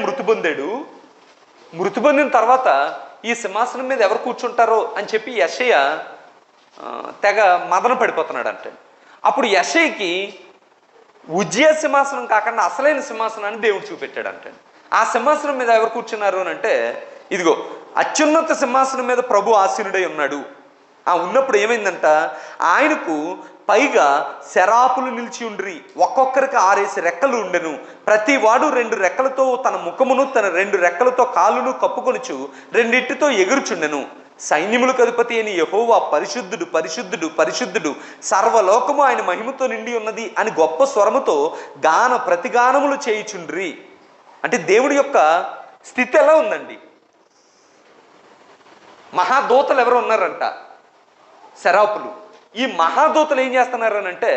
మృతి పొందాడు. మృతి పొందిన తర్వాత ఈ సింహాసనం మీద ఎవరు కూర్చుంటారో అని చెప్పి యెషయా తెగ మదన పడిపోతున్నాడు అంటే. అప్పుడు యెషయాకి ఉజ్జియా సింహాసనం కాకుండా అసలైన సింహాసనాన్ని దేవుడు చూపెట్టాడు అంటే. ఆ సింహాసనం మీద ఎవరు కూర్చున్నారు అని అంటే ఇదిగో అత్యున్నత సింహాసనం మీద ప్రభు ఆసీనుడై ఉన్నాడు. ఉన్నప్పుడు ఏమైందంట? ఆయనకు పైగా శరాపులు నిలిచి ఉండ్రి, ఒక్కొక్కరికి 6 రెక్కలు ఉండెను. ప్రతి వాడు 2 రెక్కలతో తన ముఖమును తన 2 రెక్కలతో కాళ్ళను కప్పుకొనుచు రెండిటితో ఎగురుచుండెను. సైన్యములకు అధిపతి అయిన యెహోవా పరిశుద్ధుడు పరిశుద్ధుడు పరిశుద్ధుడు, సర్వలోకము ఆయన మహిమతో నిండి ఉన్నది అని గొప్ప స్వరముతో ప్రతిగానములు చేయుచుండ్రి. అంటే దేవుడి యొక్క స్థితి ఎలా ఉందండి? మహాదూతలు ఎవరు ఉన్నారంట? శరాపులు. ఈ మహాదూతలు ఏం చేస్తున్నారనంటే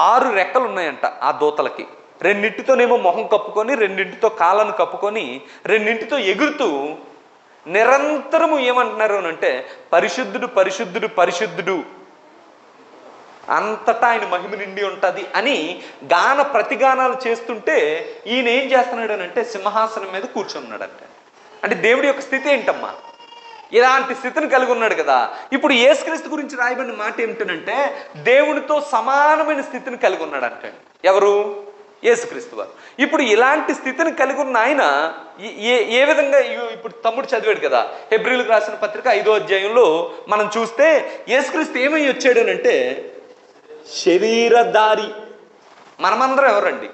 6 రెక్కలు ఉన్నాయంట ఆ దూతలకి. 2 మొహం కప్పుకొని, 2 కాళ్ళను కప్పుకొని, 2 ఎగురుతూ నిరంతరము ఏమంటున్నారు అనంటే పరిశుద్ధుడు పరిశుద్ధుడు పరిశుద్ధుడు, అంతటా ఆయన మహిమ నిండి ఉంటుంది అని ప్రతిగానాలు చేస్తుంటే ఈయన ఏం చేస్తున్నాడు అనంటే సింహాసనం మీద కూర్చున్నాడంట. అంటే దేవుడి యొక్క స్థితి ఏంటమ్మా? ఇలాంటి స్థితిని కలిగి ఉన్నాడు కదా. ఇప్పుడు యేసుక్రీస్తు గురించి రాయబడిన మాట ఏమిటనంటే దేవునితో సమానమైన స్థితిని కలిగి ఉన్నాడు అంటే. ఎవరు? యేసుక్రీస్తు వారు. ఇప్పుడు ఇలాంటి స్థితిని కలిగి ఉన్న ఆయన ఏ విధంగా ఇప్పుడు తమ్ముడు చదివాడు కదా హెబ్రీలకు రాసిన పత్రిక 5వ అధ్యాయంలో మనం చూస్తే యేసుక్రీస్తు ఏమై వచ్చాడు అంటే శరీరధారి. మనమందరం ఎవరండి?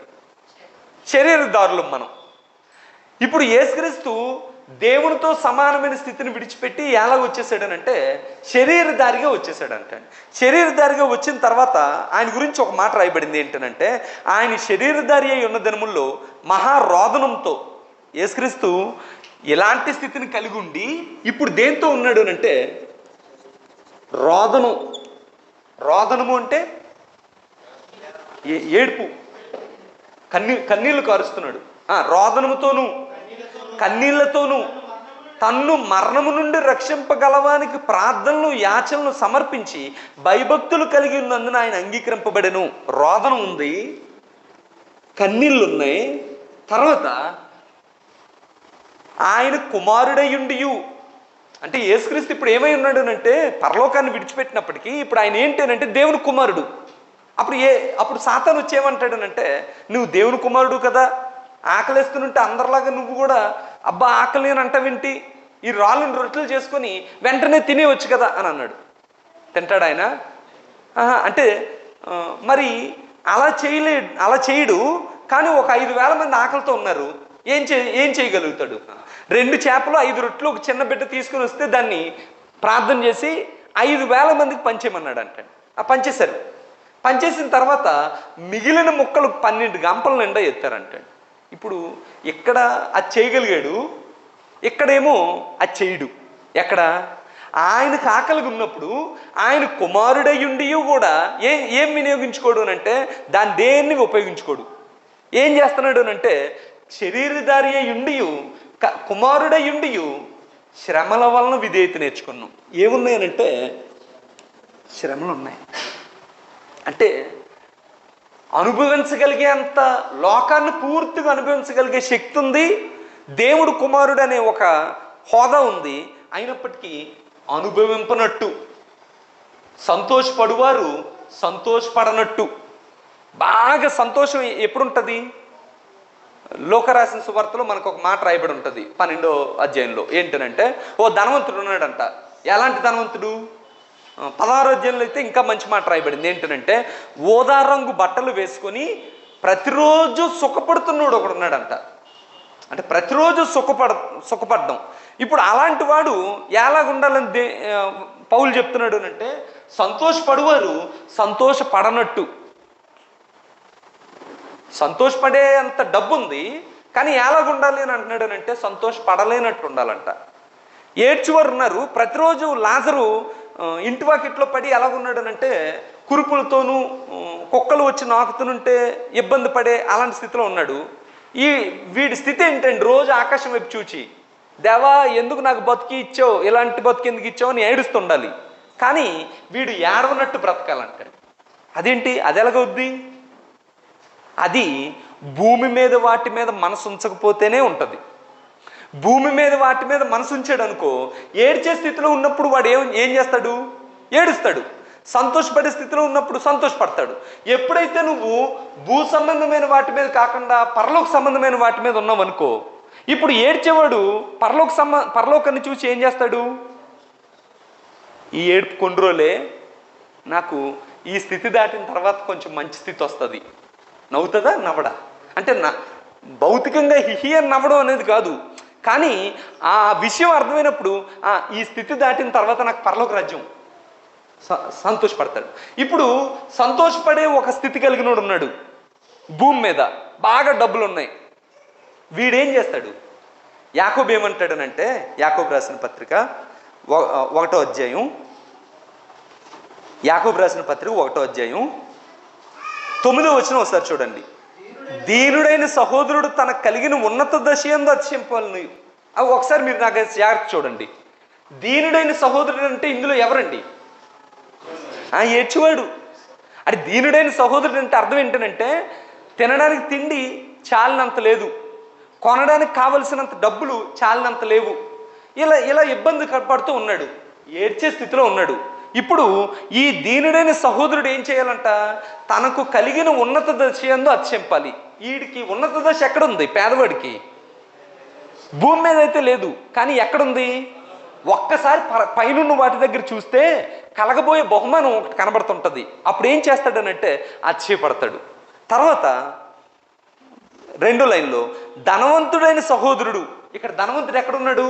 శరీరదారులం మనం. ఇప్పుడు యేసుక్రీస్తు దేవునితో సమానమైన స్థితిని విడిచిపెట్టి ఎలా వచ్చేసాడనంటే శరీరధారిగా వచ్చేసాడంట. శరీరధారిగా వచ్చిన తర్వాత ఆయన గురించి ఒక మాట రాయబడింది ఏంటనంటే, ఆయన శరీరధారి అయి ఉన్న దినముల్లో మహారోదనంతో యేసుక్రీస్తు ఎలాంటి స్థితిని కలిగి ఉండి ఇప్పుడు దేంతో ఉన్నాడు అంటే రోదనము అంటే ఏడుపు, కన్నీళ్లు కారుస్తున్నాడు. రోదనముతోనూ కన్నీళ్లతోనూ తన్ను మరణము నుండి రక్షింపగలవానికి ప్రార్థనలు యాచనలు సమర్పించి భయభక్తులు కలిగి ఉన్నందున ఆయన అంగీకరింపబడెను. రోదన ఉంది, కన్నీళ్ళు ఉన్నాయి. తర్వాత ఆయన కుమారుడయుండియు అంటే యేసుక్రీస్తు ఇప్పుడు ఏమై ఉన్నాడు అంటే పరలోకాన్ని విడిచిపెట్టినప్పటికీ ఇప్పుడు ఆయన ఏంటంటే దేవుని కుమారుడు. అప్పుడు సాతాను వచ్చేమంటాడనంటే, నువ్వు దేవుని కుమారుడు కదా, ఆకలిస్తుంటే అందరిలాగా నువ్వు కూడా అబ్బా ఆకలి అని అంటావేంటి, ఈ రాళ్ళను రొట్టెలు చేసుకొని వెంటనే తినేవచ్చు కదా అని అన్నాడు. తింటాడు ఆయన అంటే మరి అలా చేయడు. కానీ ఒక 5,000 మంది ఆకలితో ఉన్నారు, ఏం చేయగలుగుతాడు? 2 చేపలు 5 రొట్టెలు ఒక చిన్న బిడ్డ తీసుకుని వస్తే దాన్ని ప్రార్థన చేసి 5,000 మందికి పంచేయమన్నాడు అంటాడు. పంచేశారు. పంచేసిన తర్వాత మిగిలిన ముక్కలు 12 గంపల నిండా ఎత్తారంటాడు. ఇప్పుడు ఇక్కడ అది చేయగలిగాడు, ఇక్కడేమో అది చేయడు. ఎక్కడ ఆయనకు ఆకలిగా ఉన్నప్పుడు ఆయన కుమారుడయ్యుండి కూడా ఏం వినియోగించుకోడు అంటే దాన్ని దేన్ని ఉపయోగించుకోడు. ఏం చేస్తున్నాడు అంటే శరీరధారి అయ్యుండి కుమారుడయ్యుండి శ్రమల వలన విధేయత నేర్చుకున్నాం. ఏమున్నాయనంటే శ్రమలు ఉన్నాయి. అంటే అనుభవించగలిగే అంత లోకాన్ని పూర్తిగా అనుభవించగలిగే శక్తి ఉంది. దేవుడు కుమారుడు అనే ఒక హోదా ఉంది. అయినప్పటికీ అనుభవింపనట్టు, సంతోషపడువారు సంతోషపడనట్టు. బాగా సంతోషం ఎప్పుడు ఉంటుంది? లోకరాసిన సువార్తలో మనకు ఒక మాట రాయబడి ఉంటుంది 12వ అధ్యాయంలో. ఏంటనంటే ఓ ధనవంతుడు ఉన్నాడంట. ఎలాంటి ధనవంతుడు? 16వ అధ్యాయంలో అయితే ఇంకా మంచి మాట రాయబడింది. ఏంటనంటే ఓదా రంగు బట్టలు వేసుకొని ప్రతిరోజు సుఖపడుతున్నాడు ఒకడు ఉన్నాడంట. అంటే ప్రతిరోజు సుఖపడడం. ఇప్పుడు అలాంటి వాడు ఎలాగుండాలని పౌలు చెప్తున్నాడు అంటే సంతోషపడువారు సంతోషపడనట్టు. సంతోషపడే అంత డబ్బు ఉంది, కానీ ఎలాగుండాలి అని అంటున్నాడు అంటే సంతోషపడలేనట్టు ఉండాలంట. ఏడ్చివారు ఉన్నారు. ప్రతిరోజు లాజరు ఇంటి వాకిట్లో పడి ఎలాగున్నాడనంటే కురుపులతోనూ కుక్కలు వచ్చి నాకుతుంటే ఇబ్బంది పడే అలాంటి స్థితిలో ఉన్నాడు. వీడి స్థితి ఏంటంటే రోజు ఆకాశం వైపు చూచి దేవా ఎందుకు నాకు బతికి ఇచ్చావు, ఇలాంటి బతికి ఎందుకు ఇచ్చావు అని ఏడుస్తుండాలి. కానీ వీడు ఏడవనట్టు బ్రతకాలంటాడు. అదేంటి? అది ఎలాగవుద్ది? అది భూమి మీద వాటి మీద మనసు ఉంచకపోతేనే ఉంటుంది. భూమి మీద వాటి మీద మనసు ఉంచాడు అనుకో, ఏడ్చే స్థితిలో ఉన్నప్పుడు వాడు ఏం చేస్తాడు? ఏడుస్తాడు. సంతోషపడే స్థితిలో ఉన్నప్పుడు సంతోషపడతాడు. ఎప్పుడైతే నువ్వు భూ సంబంధమైన వాటి మీద కాకుండా పరలోక సంబంధమైన వాటి మీద ఉన్నావు అనుకో, ఇప్పుడు ఏడ్చేవాడు పరలోకాన్ని చూసి ఏం చేస్తాడు? ఈ ఏడుపు కొన్ని రోజులే, నాకు ఈ స్థితి దాటిన తర్వాత కొంచెం మంచి స్థితి వస్తుంది. నవ్వుతుందా? నవ్వడా? అంటే భౌతికంగా హిహి అని నవ్వడం అనేది కాదు, కానీ ఆ విషయం అర్థమైనప్పుడు ఈ స్థితి దాటిన తర్వాత నాకు పరలోక రాజ్యం, సంతోషపడతాడు. ఇప్పుడు సంతోషపడే ఒక స్థితి కలిగినోడు ఉన్నాడు భూమి మీద, బాగా డబ్బులు ఉన్నాయి. వీడేం చేస్తాడు? యాకోబు ఏమంటాడనంటే, యాకోబు రాసిన పత్రిక 1వ అధ్యాయం, యాకోబు రాసిన పత్రిక 1వ అధ్యాయం 9వ వచనం ఒకసారి చూడండి. దీనుడైన సహోదరుడు తన కలిగిన ఉన్నత దశయందు అతిశయింపాలని. అవి ఒకసారి మీరు నాకు జాగ్రత్త చూడండి. దీనుడైన సహోదరుడు అంటే ఇందులో ఎవరండి? ఏడ్చేవాడు. అది దీనుడైన సహోదరుడు అంటే అర్థం ఏంటంటే తినడానికి తిండి చాలినంత లేదు, కొనడానికి కావలసినంత డబ్బులు చాలినంత లేవు, ఇలా ఇబ్బంది పడుతూ ఉన్నాడు, ఏడ్చే స్థితిలో ఉన్నాడు. ఇప్పుడు ఈ దీనుడైన సహోదరుడు ఏం చేయాలంట? తనకు కలిగిన ఉన్నత దశ యందు అతిశయింపాలి. వీడికి ఉన్నత దశ ఎక్కడుంది? పేదవాడికి భూమి మీద అయితే లేదు, కానీ ఎక్కడుంది? ఒక్కసారి పైనున్న వాటి దగ్గర చూస్తే కలగబోయే బహుమానం ఒకటి కనబడుతుంటుంది. అప్పుడు ఏం చేస్తాడనంటే అతిశయపడతాడు. తర్వాత రెండో లైన్లో ధనవంతుడైన సహోదరుడు, ఇక్కడ ధనవంతుడు ఎక్కడున్నాడు?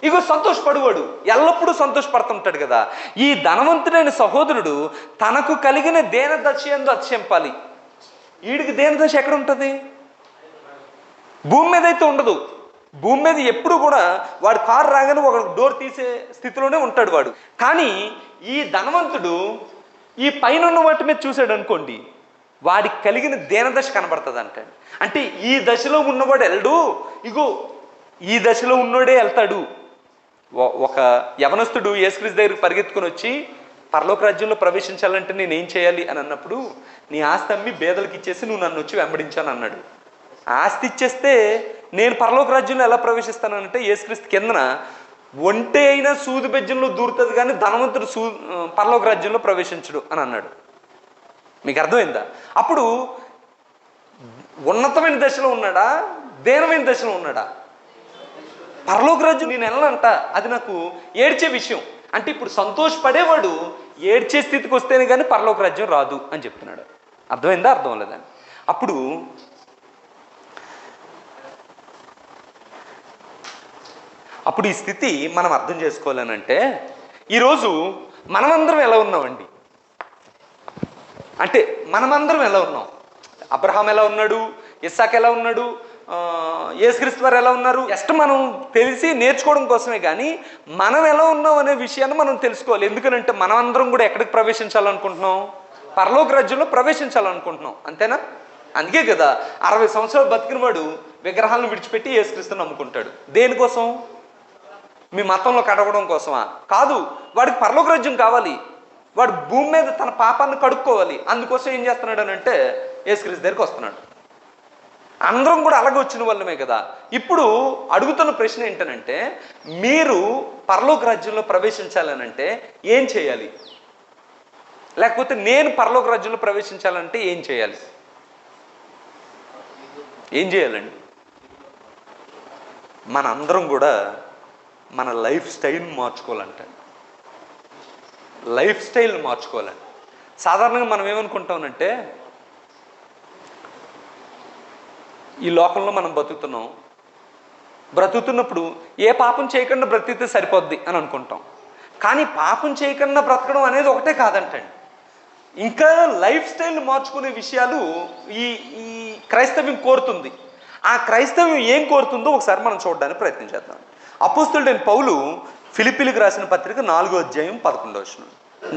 ఇగో సంతోషపడువాడు, ఎల్లప్పుడూ సంతోషపడుతుంటాడు కదా. ఈ ధనవంతుడైన సహోదరుడు తనకు కలిగిన దేనదశ యందు అతిశయింపాలి. వీడికి దేనదశ ఎక్కడ ఉంటుంది? భూమి మీద అయితే ఉండదు. భూమి మీద ఎప్పుడు కూడా వాడు కారు రాగానే ఒక డోర్ తీసే స్థితిలోనే ఉంటాడు వాడు. కానీ ఈ ధనవంతుడు ఈ పైన ఉన్న వాటి మీద చూశాడు అనుకోండి, వాడికి కలిగిన దేనదశ కనబడుతుంది అంటాడు. అంటే ఈ దశలో ఉన్నవాడు వెళ్ళడు, ఇగో ఈ దశలో ఉన్నోడే వెళ్తాడు. ఒక యవనస్తుడు యేసుక్రీస్తు దగ్గరికి పరిగెత్తుకొని వచ్చి పరలోక రాజ్యంలో ప్రవేశించాలంటే నేనేం చేయాలి అని అన్నప్పుడు, నీ ఆస్తి అమ్మి బేదలకు ఇచ్చేసి నువ్వు నన్ను వచ్చి వెంబడించాను అన్నాడు. ఆస్తి ఇచ్చేస్తే నేను పరలోక రాజ్యంలో ఎలా ప్రవేశిస్తానంటే, యేసుక్రీస్తు కిందన ఒంటే అయినా సూది బెజ్జంలో దూరుతుంది కానీ ధనవంతుడు పరలోక రాజ్యంలో ప్రవేశించడు అని అన్నాడు. మీకు అర్థమైందా? అప్పుడు ఉన్నతమైన దశలో ఉన్నాడా, దేనమైన దశలో ఉన్నాడా? పరలోక రాజ్యం నేను వెళ్ళనంట, అది నాకు ఏడ్చే విషయం. అంటే ఇప్పుడు సంతోషపడేవాడు ఏడ్చే స్థితికి వస్తేనే కానీ పరలోక రాజ్యం రాదు అని చెప్తున్నాడు. అర్థమైందా? అర్థం లేదా? అప్పుడు ఈ స్థితి మనం అర్థం చేసుకోవాలనంటే, ఈరోజు మనమందరం ఎలా ఉన్నామండి? అంటే మనమందరం ఎలా ఉన్నాం? అబ్రహాం ఎలా ఉన్నాడు? ఇస్సాక్ ఎలా ఉన్నాడు? యేసుక్రీస్తు వారు ఎలా ఉన్నారు? జస్ట్ మనం తెలిసి నేర్చుకోవడం కోసమే కానీ మనం ఎలా ఉన్నాం అనే విషయాన్ని మనం తెలుసుకోవాలి. ఎందుకనంటే మనం అందరం కూడా ఎక్కడికి ప్రవేశించాలనుకుంటున్నాం? పరలోక రాజ్యంలో ప్రవేశించాలనుకుంటున్నాం, అంతేనా? అందుకే కదా 60 సంవత్సరాలు బతికిన వాడు విగ్రహాలను విడిచిపెట్టి యేసుక్రీస్తుని నమ్ముకుంటాడు. దేనికోసం? మీ మతంలో కడగడం కోసమా? కాదు, వాడికి పరలోక రాజ్యం కావాలి. వాడు భూమి మీద తన పాపాన్ని కడుక్కోవాలి. అందుకోసం ఏం చేస్తున్నాడు అని అంటే యేసుక్రీస్తు దగ్గరికి వస్తున్నాడు. అందరం కూడా అలాగే వచ్చిన వాళ్ళమే కదా. ఇప్పుడు అడుగుతున్న ప్రశ్న ఏంటనంటే, మీరు పరలోక రాజ్యంలో ప్రవేశించాలనంటే ఏం చేయాలి? లేకపోతే నేను పరలోక రాజ్యంలో ప్రవేశించాలంటే ఏం చేయాలి? ఏం చేయాలండి? మనందరం కూడా మన లైఫ్ స్టైల్ని మార్చుకోవాలంట. లైఫ్ స్టైల్ని మార్చుకోవాలండి. సాధారణంగా మనం ఏమనుకుంటామంటే, ఈ లోకంలో మనం బ్రతుకుతున్నప్పుడు ఏ పాపం చేయకుండా బ్రతికితే సరిపోద్ది అని అనుకుంటాం. కానీ పాపం చేయకుండా బ్రతకడం అనేది ఒకటే కాదంటండి. ఇంకా లైఫ్ స్టైల్ని మార్చుకునే విషయాలు ఈ ఈ క్రైస్తవ్యం కోరుతుంది. ఆ క్రైస్తవ్యం ఏం కోరుతుందో ఒకసారి మనం చూడడానికి ప్రయత్నం చేద్దాం. అపోస్తలుడైన పౌలు ఫిలిప్పీలకు రాసిన పత్రిక 4వ అధ్యాయం 11వ వచనం,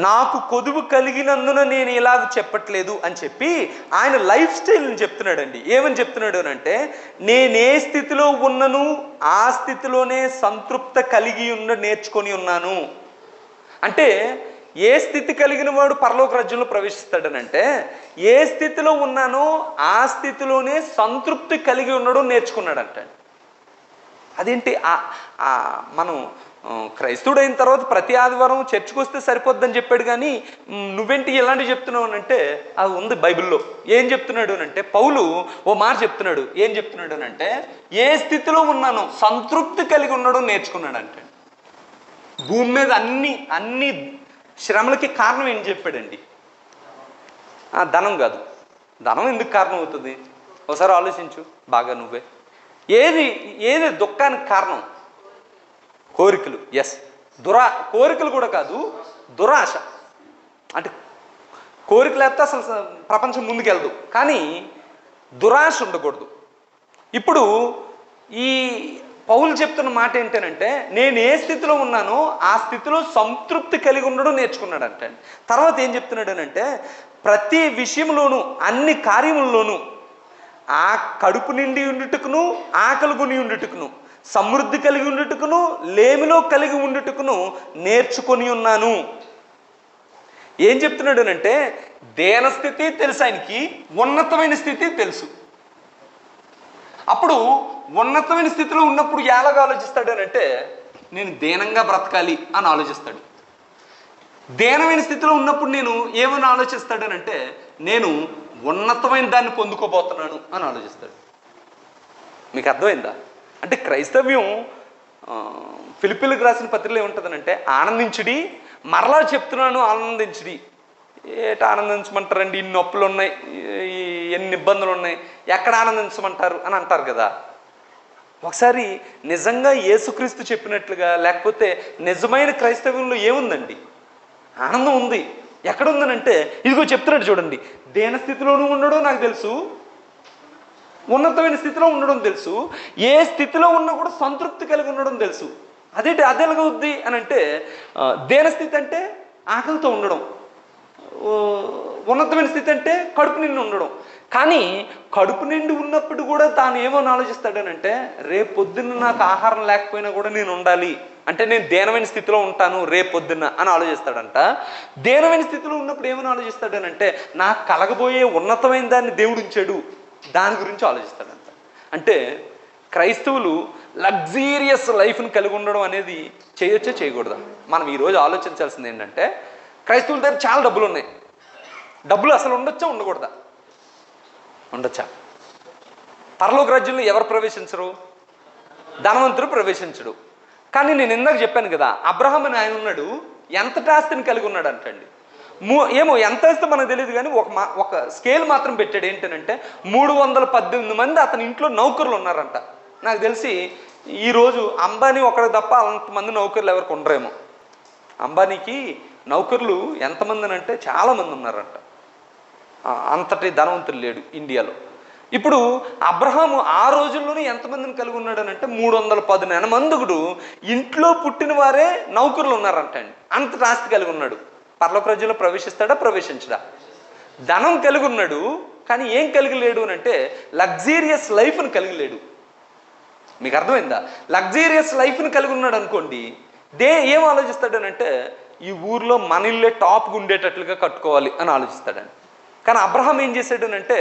నాకు కొదువు కలిగినందున నేను ఇలాగ చెప్పట్లేదు అని చెప్పి ఆయన లైఫ్ స్టైల్ని చెప్తున్నాడండి. ఏమని చెప్తున్నాడు అని అంటే, నేనే స్థితిలో ఉన్నను ఆ స్థితిలోనే సంతృప్త కలిగి నేర్చుకొని ఉన్నాను. అంటే ఏ స్థితి కలిగిన వాడు పరలోక రాజ్యంలో ప్రవేశిస్తాడనంటే, ఏ స్థితిలో ఉన్నానో ఆ స్థితిలోనే సంతృప్తి కలిగి ఉండడం నేర్చుకున్నాడంట. అదేంటి? మనం క్రైస్తవుడు అయిన తర్వాత ప్రతి ఆదివారం చర్చికి వస్తే సరిపోద్దని చెప్పాడు, కానీ నువ్వేంటి ఇలాంటివి చెప్తున్నావు అని అంటే, అది ఉంది బైబిల్లో. ఏం చెప్తున్నాడు అని అంటే, పౌలు ఓ మాట చెప్తున్నాడు. ఏం చెప్తున్నాడు అని అంటే, ఏ స్థితిలో ఉన్నానో సంతృప్తి కలిగి ఉండడం నేర్చుకున్నాడు అంటే. భూమి మీద అన్ని శ్రమలకి కారణం ఏం చెప్పాడండి? ధనం కాదు. ధనం ఎందుకు కారణం అవుతుంది? ఒకసారి ఆలోచించు బాగా నువ్వే. ఏది దుఃఖానికి కారణం? కోరికలు. ఎస్, కోరికలు కూడా కాదు, దురాశ. అంటే కోరిక లేకపోతే అసలు ప్రపంచం ముందుకెళ్ళదు, కానీ దురాశ ఉండకూడదు. ఇప్పుడు ఈ పౌలు చెప్తున్న మాట ఏంటంటే, నేను ఏ స్థితిలో ఉన్నానో ఆ స్థితిలో సంతృప్తి కలిగి ఉండడం నేర్చుకున్నాడు అంటే. తర్వాత ఏం చెప్తున్నాడు అంటే, ప్రతి విషయంలోనూ అన్ని కార్యముల్లోనూ ఆ కడుపు నిండి ఉండుటకును ఆకలి కొని ఉండుటకును సమృద్ధి కలిగి ఉండుటకును లేమిలో కలిగి ఉండుటకును నేర్చుకొని ఉన్నాను. ఏం చెప్తున్నాడు అంటే, దేన స్థితి తెలుసు ఆయనకి, ఉన్నతమైన స్థితి తెలుసు. అప్పుడు ఉన్నతమైన స్థితిలో ఉన్నప్పుడు ఎలాగ ఆలోచిస్తాడు అని అంటే, నేను దీనంగా బ్రతకాలి అని ఆలోచిస్తాడు. దీనమైన స్థితిలో ఉన్నప్పుడు నేను ఏమని ఆలోచిస్తాడనంటే, నేను ఉన్నతమైన దాన్ని పొందుకోబోతున్నాను అని ఆలోచిస్తాడు. మీకు అర్థమైందా? అంటే క్రైస్తవ్యం ఫిలిప్పీలకు రాసిన పత్రికలో ఏముంటుందనంటే, ఆనందించుడి, మరలా చెప్తున్నాను ఆనందించుడి. ఏట ఆనందించమంటారండి? ఇన్ని నొప్పులు ఉన్నాయి, ఎన్ని ఇబ్బందులు ఉన్నాయి, ఎక్కడ ఆనందించమంటారు అని అంటారు కదా. ఒకసారి నిజంగా యేసుక్రీస్తు చెప్పినట్లుగా, లేకపోతే నిజమైన క్రైస్తవ్యంలో ఏముందండి? ఆనందం ఉంది. ఎక్కడుందనంటే ఇదిగో చెప్తున్నాడు చూడండి, దేన స్థితిలోనూ ఉండడం నాకు తెలుసు, ఉన్నతమైన స్థితిలో ఉండడం తెలుసు, ఏ స్థితిలో ఉన్నా కూడా సంతృప్తి కలిగి ఉండడం తెలుసు. అదేంటి అది ఎలాగవుద్ది అని అంటే, దేన స్థితి అంటే ఆకలితో ఉండడం, ఉన్నతమైన స్థితి అంటే కడుపు నిండి ఉండడం. కానీ కడుపు నిండి ఉన్నప్పుడు కూడా తాను ఏమో ఆలోచిస్తాడనంటే, రేపు పొద్దున్న నాకు ఆహారం లేకపోయినా కూడా నేను ఉండాలి అంటే నేను దేనమైన స్థితిలో ఉంటాను రేపు పొద్దున్న అని ఆలోచిస్తాడంట. దేనమైన స్థితిలో ఉన్నప్పుడు ఏమని ఆలోచిస్తాడనంటే, నాకు కలగబోయే ఉన్నతమైన దాన్ని దేవుడు ఉంచాడు, దాని గురించి ఆలోచిస్తాడంట. అంటే క్రైస్తవులు లగ్జీరియస్ లైఫ్ని కలిగి ఉండడం అనేది చేయొచ్చా చేయకూడదా? మనం ఈరోజు ఆలోచించాల్సింది ఏంటంటే, క్రైస్తవుల దగ్గర చాలా డబ్బులు ఉన్నాయి, డబ్బులు అసలు ఉండొచ్చా ఉండకూడదా? ఉండొచ్చా? పరలోక రాజ్యంలో ఎవరు ప్రవేశించరు? ధనవంతుడు ప్రవేశించడు. కానీ నేను ఇందాక చెప్పాను కదా, అబ్రహాం అని ఆయన ఉన్నాడు, ఎంత ఆస్తిని కలిగి ఉన్నాడు అంటండి. ఏమో ఎంత వేస్తే మనకు తెలియదు, కానీ ఒక స్కేల్ మాత్రం పెట్టాడు. ఏంటంటే 318 మంది అతని ఇంట్లో నౌకర్లు ఉన్నారంట. నాకు తెలిసి ఈరోజు అంబానీ ఒకరికి తప్ప అంతమంది నౌకర్లు ఎవరికి ఉండరేమో. అంబానీకి నౌకర్లు ఎంతమంది అంటే చాలామంది ఉన్నారంట. అంతటి ధనవంతులు లేడు ఇండియాలో. ఇప్పుడు అబ్రహాము ఆ రోజుల్లోనే ఎంతమందిని కలిగి ఉన్నాడనంటే 310 మందుగుడు ఇంట్లో పుట్టిన వారే నౌకర్లు ఉన్నారంట అండి. అంతటి ఆస్తి కలిగి ఉన్నాడు. పరలోక రాజ్యంలో ప్రవేశిస్తాడా ప్రవేశించడా? ధనం కలిగి ఉన్నాడు, కానీ ఏం కలిగి లేడు అని అంటే లగ్జీరియస్ లైఫ్ని కలిగి లేడు. మీకు అర్థమైందా? లగ్జీరియస్ లైఫ్ని కలిగి ఉన్నాడు అనుకోండి, ఏం ఆలోచిస్తాడనంటే ఈ ఊర్లో మన ఇల్లే టాప్గా ఉండేటట్లుగా కట్టుకోవాలి అని ఆలోచిస్తాడండి. కానీ అబ్రహాం ఏం చేశాడనంటే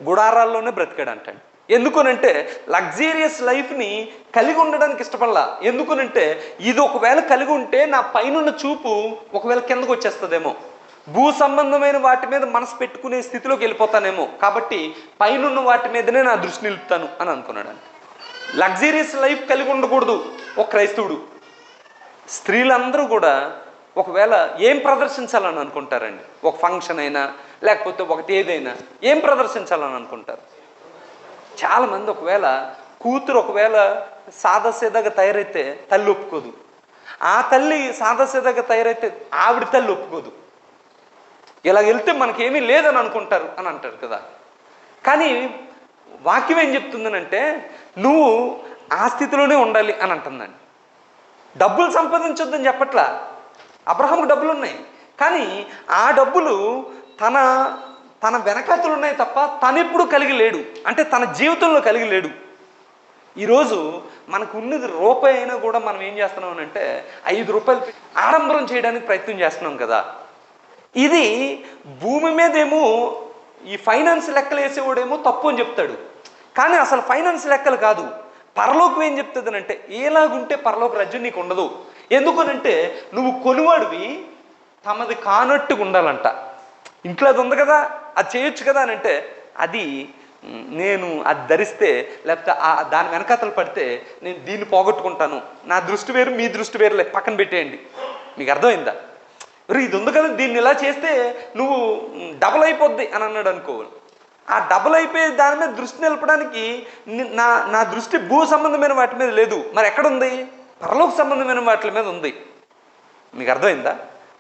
గుడారాల్లోనే బ్రతికాడంటండి. ఎందుకునంటే లగ్జీరియస్ లైఫ్ని కలిగి ఉండడానికి ఇష్టపడలా. ఎందుకునంటే ఇది ఒకవేళ కలిగి ఉంటే నా పైనున్న చూపు ఒకవేళ కిందకు వచ్చేస్తుందేమో, భూ సంబంధమైన వాటి మీద మనసు పెట్టుకునే స్థితిలోకి వెళ్ళిపోతానేమో, కాబట్టి పైనున్న వాటి మీదనే నా దృష్టి నిలుపుతాను అని అనుకున్నాడు. లగ్జీరియస్ లైఫ్ కలిగి ఉండకూడదు ఒక క్రైస్తవుడు. స్త్రీలందరూ కూడా ఒకవేళ ఏం ప్రదర్శించాలని అనుకుంటారండి? ఒక ఫంక్షన్ అయినా లేకపోతే ఒకటి ఏదైనా ఏం ప్రదర్శించాలని అనుకుంటారు? చాలామంది ఒకవేళ కూతురు ఒకవేళ సాదాసీదాగా తయారైతే తల్లి ఒప్పుకోదు, ఆ తల్లి సాదాసీదాగా తయారైతే ఆవిడ తల్లి ఒప్పుకోదు. ఇలా వెళ్తే మనకేమీ లేదని అనుకుంటారు అని అంటారు కదా. కానీ వాక్యం ఏం చెప్తుందనంటే నువ్వు ఆ స్థితిలోనే ఉండాలి అని అంటుందండి. డబ్బులు సంపాదించొద్దని చెప్పట్లా. అబ్రహాంకు డబ్బులు ఉన్నాయి, కానీ ఆ డబ్బులు తన వెనకాతలు ఉన్నాయి తప్ప తను ఎప్పుడు కలిగి లేడు, అంటే తన జీవితంలో కలిగి లేడు. ఈరోజు మనకు ఉన్నది రూపాయి అయినా కూడా మనం ఏం చేస్తున్నాం అంటే 5 రూపాయలు ఆడంబరం చేయడానికి ప్రయత్నం చేస్తున్నాం కదా. ఇది భూమి మీదేమో ఈ ఫైనాన్స్ లెక్కలు వేసేవాడేమో తప్పు అని చెప్తాడు, కానీ అసలు ఫైనాన్స్ లెక్కలు కాదు. పరలోకం ఏం చెప్తుంది అంటే ఏలాగుంటే పరలోక రాజ్యం నీకు ఉండదు. ఎందుకనంటే నువ్వు కొనువాడివి తమది కానట్టుగా ఉండాలంట. ఇంట్లో అది ఉంది కదా, అది చేయొచ్చు కదా అని అంటే అది నేను అది ధరిస్తే లేకపోతే దాని వెనకాతలు పడితే నేను దీన్ని పోగొట్టుకుంటాను, నా దృష్టి వేరు మీ దృష్టి వేరులే, పక్కన పెట్టేయండి. మీకు అర్థమైందా? ఇది ఉంది కదా, దీన్ని ఇలా చేస్తే నువ్వు డబుల్ అయిపోద్ది అని అన్నాడు అనుకో. ఆ డబుల్ అయిపోయే దాని మీద దృష్టి నిలపడానికి నా దృష్టి భూ సంబంధమైన వాటి మీద లేదు, మరి ఎక్కడుంది? పరలోక సంబంధమైన వాటి మీద ఉంది. మీకు అర్థమైందా?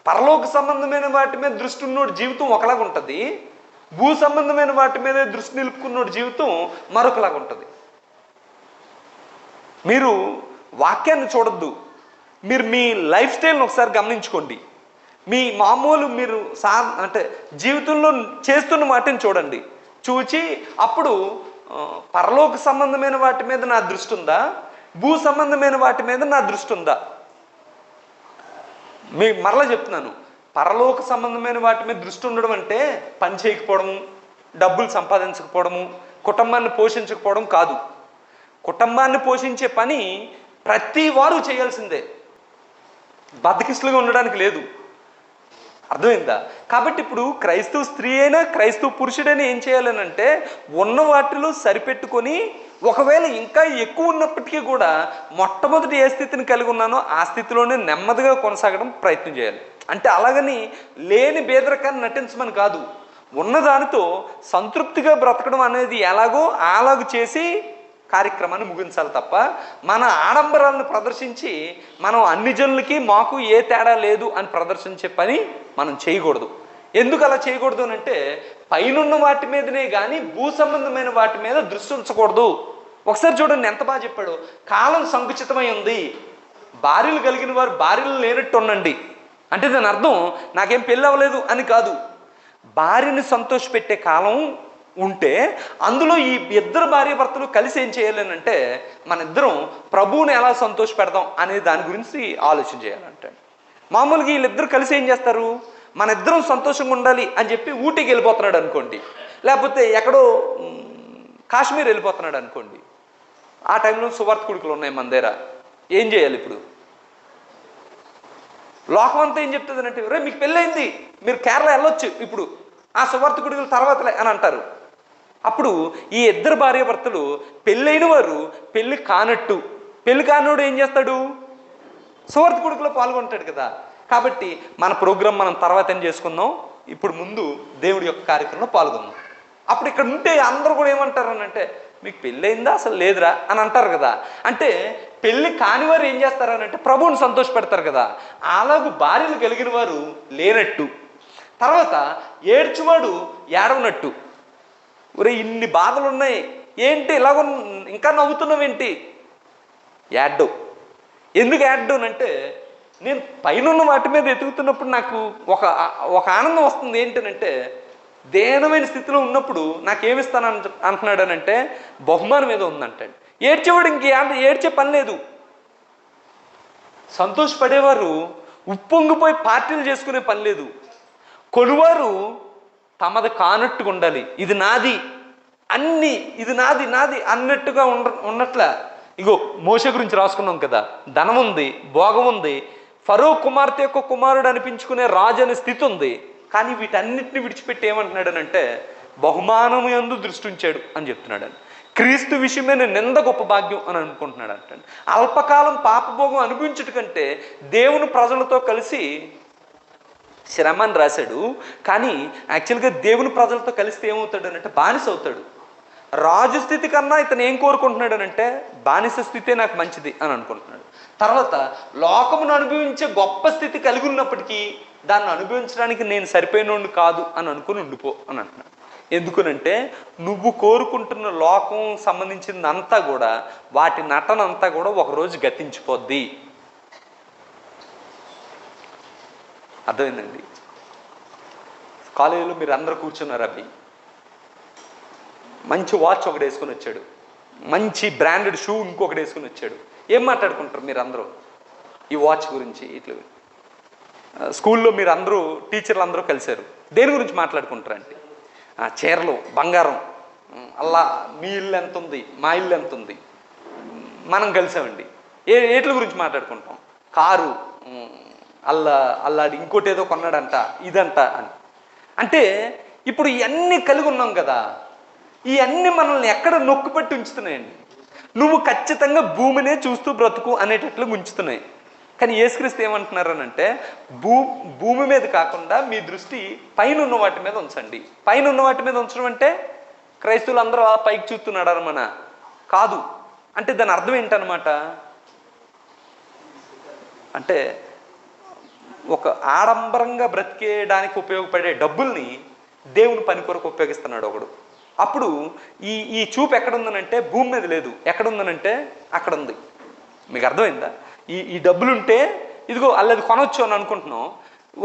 పరలోక సంబంధమైన వాటి మీద దృష్టి ఉన్నోడి జీవితం ఒకలాగా ఉంటుంది, భూ సంబంధమైన వాటి మీద దృష్టి నిలుపుకున్నోడి జీవితం మరొకలాగా ఉంటుంది. మీరు వాక్యాన్ని చూడొద్దు, మీరు మీ లైఫ్ స్టైల్ని ఒకసారి గమనించుకోండి. మీ మామూలు మీరు అంటే జీవితంలో చేస్తున్న వాటిని చూడండి. చూచి అప్పుడు పరలోక సంబంధమైన వాటి మీద నా దృష్టి ఉందా, భూ సంబంధమైన వాటి మీద నా దృష్టి ఉందా? మరలా చెప్తున్నాను, పరలోక సంబంధమైన వాటి మీద దృష్టి ఉండడం అంటే పని చేయకపోవడము, డబ్బులు సంపాదించకపోవడము, కుటుంబాన్ని పోషించకపోవడం కాదు. కుటుంబాన్ని పోషించే పని ప్రతి వారు చేయాల్సిందే, బద్దకిస్తులుగా ఉండడానికి లేదు. అర్థమైందా? కాబట్టి ఇప్పుడు క్రైస్తవ స్త్రీ అయినా క్రైస్తవ పురుషుడైనా ఏం చేయాలనంటే ఉన్న వాటిలో సరిపెట్టుకొని, ఒకవేళ ఇంకా ఎక్కువ ఉన్నప్పటికీ కూడా మొట్టమొదటి ఏ స్థితిని కలిగి ఉన్నానో ఆ స్థితిలోనే నెమ్మదిగా కొనసాగడం ప్రయత్నం చేయాలి. అంటే అలాగని లేని బేదరికాన్ని నటించమని కాదు, ఉన్నదానితో సంతృప్తిగా బ్రతకడం అనేది ఎలాగో అలాగూ చేసి కార్యక్రమాన్ని ముగించాలి తప్ప మన ఆడంబరాలను ప్రదర్శించి మనం అన్ని జనులకి మాకు ఏ తేడా లేదు అని ప్రదర్శించే పని మనం చేయకూడదు. ఎందుకు అలా చేయకూడదు అని అంటే పైనున్న వాటి మీదనే కానీ భూ సంబంధమైన వాటి మీద దృష్టి ఉంచకూడదు. ఒకసారి చూడండి ఎంత బాగా చెప్పాడు. కాలం సంకుచితమై ఉంది, భార్యలు కలిగిన వారు భార్యలు లేనట్టు ఉండండి అంటే దాని అర్థం నాకేం పెళ్ళి అవ్వలేదు అని కాదు. భార్యని సంతోషపెట్టే కాలం ఉంటే అందులో ఈ ఇద్దరు భార్య భర్తలు కలిసి ఏం చేయాలనంటే మన ఇద్దరం ప్రభువుని ఎలా సంతోష పెడదాం అనే దాని గురించి ఆలోచన చేయాలంటే మామూలుగా వీళ్ళిద్దరు కలిసి ఏం చేస్తారు, మన ఇద్దరం సంతోషంగా ఉండాలి అని చెప్పి ఊటీకి వెళ్ళిపోతున్నాడు అనుకోండి, లేకపోతే ఎక్కడో కాశ్మీర్ వెళ్ళిపోతున్నాడు అనుకోండి. ఆ టైంలో సువార్త కుడుకులు ఉన్నాయి మన దగ్గర. ఏం చేయాలి ఇప్పుడు? లోకం అంతా ఏం చెప్తుంది అంటే రే మీకు పెళ్ళయింది, మీరు కేరళ వెళ్ళొచ్చు ఇప్పుడు, ఆ సువార్త కుడుకుల తర్వాతలే అని అంటారు. అప్పుడు ఈ ఇద్దరు భార్యాభర్తలు పెళ్ళైన వారు పెళ్ళి కానట్టు, పెళ్ళి కానోడు ఏం చేస్తాడు, సువార్త కుడుకులో పాల్గొంటాడు కదా. కాబట్టి మన ప్రోగ్రాం మనం తర్వాత ఏం చేసుకుందాం, ఇప్పుడు ముందు దేవుడి యొక్క కార్యక్రమంలో పాల్గొందాం. అప్పుడు ఇక్కడ ఉంటే అందరూ కూడా ఏమంటారు అని అంటే మీకు పెళ్ళయిందా అసలు లేదురా అని అంటారు కదా. అంటే పెళ్ళి కాని వారు ఏం చేస్తారనంటే ప్రభువుని సంతోషపెడతారు కదా. అలాగూ భార్యలు కలిగిన వారు లేనట్టు, తర్వాత ఏడ్చువాడు ఏడవనట్టు. ఒరే ఇన్ని బాధలు ఉన్నాయి ఏంటి ఇలాగ ఇంకా నవ్వుతున్నావేంటి? యాడ్డు. ఎందుకు యాడ్డు అంటే నేను పైన వాటి మీద ఎతుకుతున్నప్పుడు నాకు ఒక ఆనందం వస్తుంది. ఏంటనంటే దేనమైన స్థితిలో ఉన్నప్పుడు నాకేమిస్తాను అంటున్నాడు అనంటే బహుమానం మీద ఉందంటాడు. ఏడ్చేవాడు ఏడ్చే పని లేదు. సంతోషపడేవారు ఉప్పొంగిపోయి పార్టీలు చేసుకునే పని లేదు. కొనువారు తమది కానట్టుగా ఉండాలి. ఇది నాది అన్ని, ఇది నాది నాది అన్నట్టుగా ఉన్నట్ల. ఇగో మోషే గురించి రాసుకున్నాం కదా, ధనం ఉంది, భోగం ఉంది, ఫరో కుమార్తె యొక్క కుమారుడు అనిపించుకునే రాజు అనే స్థితి ఉంది. కానీ వీటన్నిటిని విడిచిపెట్టి ఏమంటున్నాడనంటే బహుమానం యందు దృష్టి ఉంచాడు అని చెప్తున్నాడు. క్రీస్తు విషయమైన నింద గొప్ప భాగ్యం అని అనుకుంటున్నాడు అంటే అల్పకాలం పాపభోగం అనుభవించుట కంటే దేవుని ప్రజలతో కలిసి శ్రమ అని రాశాడు. కానీ యాక్చువల్గా దేవుని ప్రజలతో కలిస్తే ఏమవుతాడు అంటే బానిస అవుతాడు. రాజు స్థితి కన్నా ఇతను ఏం కోరుకుంటున్నాడు అంటే బానిస స్థితే నాకు మంచిది అని అనుకుంటున్నాడు. తర్వాత లోకమును అనుభవించే గొప్ప స్థితి కలిగి ఉన్నప్పటికీ దాన్ని అనుభవించడానికి నేను సరిపోయినోడు కాదు అని అనుకుని ఉండిపో అని అంటున్నాడు. ఎందుకునంటే నువ్వు కోరుకుంటున్న లోకం సంబంధించిందంతా కూడా వాటి నటనంతా కూడా ఒకరోజు గతించిపోద్ది. అర్థమైందండి? కాలేజీలో మీరు అందరూ కూర్చున్నారు, అవి మంచి వాచ్ ఒకటి వేసుకొని వచ్చాడు, మంచి బ్రాండెడ్ షూ ఇంకొకటి వేసుకొని వచ్చాడు. ఏం మాట్లాడుకుంటారు మీరు అందరూ ఈ వాచ్ గురించి? ఇట్లా స్కూల్లో మీరు అందరూ టీచర్లు అందరూ కలిశారు, దేని గురించి మాట్లాడుకుంటారంటే చీరలు, బంగారం, అలా మీ ఇల్లు ఎంత ఉంది, మా ఇల్లు ఎంత ఉంది, మనం కలిసామండి ఏట్ల గురించి మాట్లాడుకుంటాం. కారు అల్లాడి ఇంకోటి ఏదో కొన్నాడంట ఇదంట అని. అంటే ఇప్పుడు ఇవన్నీ కలిగి ఉన్నాం కదా, ఇవన్నీ మనల్ని ఎక్కడ నొక్కుపెట్టి ఉంచుతున్నాయండి. నువ్వు ఖచ్చితంగా భూమినే చూస్తూ బ్రతుకు అనేటట్లు ఉంచుతున్నాయి. కానీ యేసుక్రీస్తు ఏమంటున్నారనంటే భూమి మీద కాకుండా మీ దృష్టి పైన ఉన్న వాటి మీద ఉంచండి. పైన ఉన్న వాటి మీద ఉంచడం అంటే క్రైస్తవులు అందరూ పైకి చూస్తున్నాడు అనమాట కాదు. అంటే దాని అర్థం ఏంటనమాట అంటే ఒక ఆడంబరంగా బ్రతికేయడానికి ఉపయోగపడే డబ్బుల్ని దేవుని పని కొరకు ఉపయోగిస్తున్నాడు ఒకడు. అప్పుడు ఈ చూపు ఎక్కడుందనంటే భూమి మీద లేదు, ఎక్కడుందనంటే అక్కడ ఉంది. మీకు అర్థమైందా? ఈ డబ్బులుంటే ఇదిగో అల్లది కొనవచ్చు అని అనుకుంటున్నాం.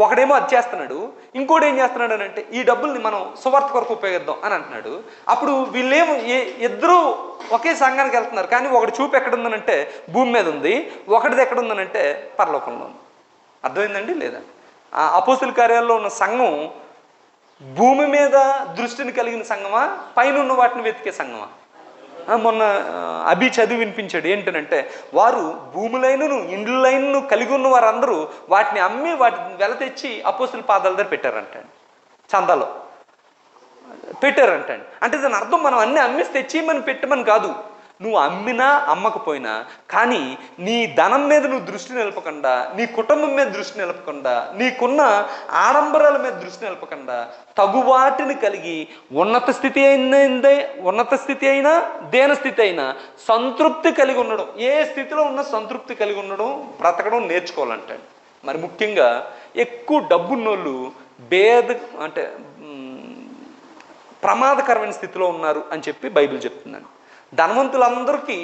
ఒకడేమో అది చేస్తున్నాడు, ఇంకోటి ఏం చేస్తున్నాడు అని అంటే ఈ డబ్బుల్ని మనం సువార్త కొరకు ఉపయోగిద్దాం అని అంటున్నాడు. అప్పుడు వీళ్ళేమో ఇద్దరూ ఒకే సంఘానికి వెళ్తున్నారు, కానీ ఒకటి చూపు ఎక్కడుందనంటే భూమి మీద ఉంది, ఒకటిది ఎక్కడుందనంటే పరలోకంలో ఉంది. అర్థమైందండి లేదా? ఆ అపోస్తుల కార్యాల్లో ఉన్న సంఘం భూమి మీద దృష్టిని కలిగిన సంఘమా, పైన ఉన్న వాటిని వెతికే సంఘమా? మొన్న అభి చదివి వినిపించాడు. ఏంటనంటే వారు భూములైనను ఇండ్లైనను కలిగి ఉన్న వారందరూ వాటిని అమ్మి వాటిని వెల తెచ్చి అపోస్తుల పాదాల దగ్గర పెట్టారంటండి, చందాలో పెట్టారంటండి. అంటే దాని అర్థం మనం అన్ని అమ్మేసి తెచ్చి మనం పెట్టమని కాదు, నువ్వు అమ్మినా అమ్మకపోయినా, కానీ నీ ధనం మీద నువ్వు దృష్టి నిలపకుండా, నీ కుటుంబం మీద దృష్టి నిలపకుండా, నీకున్న ఆడంబరాల మీద దృష్టి నిలపకుండా, తగువాటిని కలిగి ఉన్నత స్థితి అయినా దేన స్థితి అయినా సంతృప్తి కలిగి ఉండడం, ఏ స్థితిలో ఉన్న సంతృప్తి కలిగి ఉండడం, బ్రతకడం నేర్చుకోవాలంటాడు. మరి ముఖ్యంగా ఎక్కువ డబ్బున్నోళ్ళు అంటే ప్రమాదకరమైన స్థితిలో ఉన్నారు అని చెప్పి బైబిల్ చెప్తున్నాను. ధనవంతులందరికీ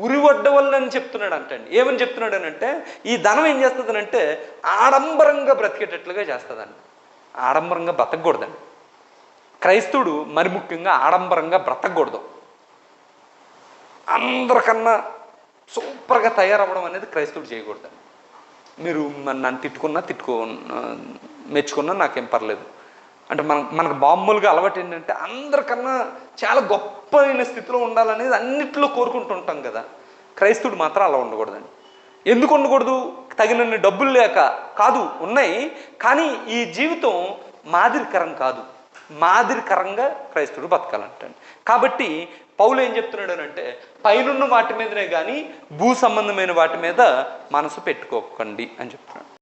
ఉరివడ్డవల్లని చెప్తున్నాడు అంటండి. ఏమని చెప్తున్నాడు అని అంటే, ఈ ధనం ఏం చేస్తుందనంటే ఆడంబరంగా బ్రతికేటట్లుగా చేస్తుందండి. ఆడంబరంగా బ్రతకూడదండి. క్రైస్తవుడు మరి ముఖ్యంగా ఆడంబరంగా బ్రతకూడదు. అందరికన్నా సూపర్గా తయారవ్వడం అనేది క్రైస్తవుడు చేయకూడదండి. మీరు నన్ను మెచ్చుకున్నా నాకేం పర్లేదు. అంటే మనకు మామూలుగా అలవాటు ఏంటంటే అందరికన్నా చాలా గొప్పైన స్థితిలో ఉండాలనేది అన్నిట్లో కోరుకుంటుంటాం కదా. క్రైస్తవుడు మాత్రం అలా ఉండకూడదండి. ఎందుకు ఉండకూడదు? తగినన్ని డబ్బులు లేక కాదు, ఉన్నాయి, కానీ ఈ జీవితం మాదిరికరం కాదు. మాదిరికరంగా క్రైస్తవుడు బతకాలంటాడు. కాబట్టి పౌలు ఏం చెప్తున్నాడు అని అంటే, పైనున్న వాటి మీదనే కానీ భూ సంబంధమైన వాటి మీద మనసు పెట్టుకోకండి అని చెప్తున్నాడు.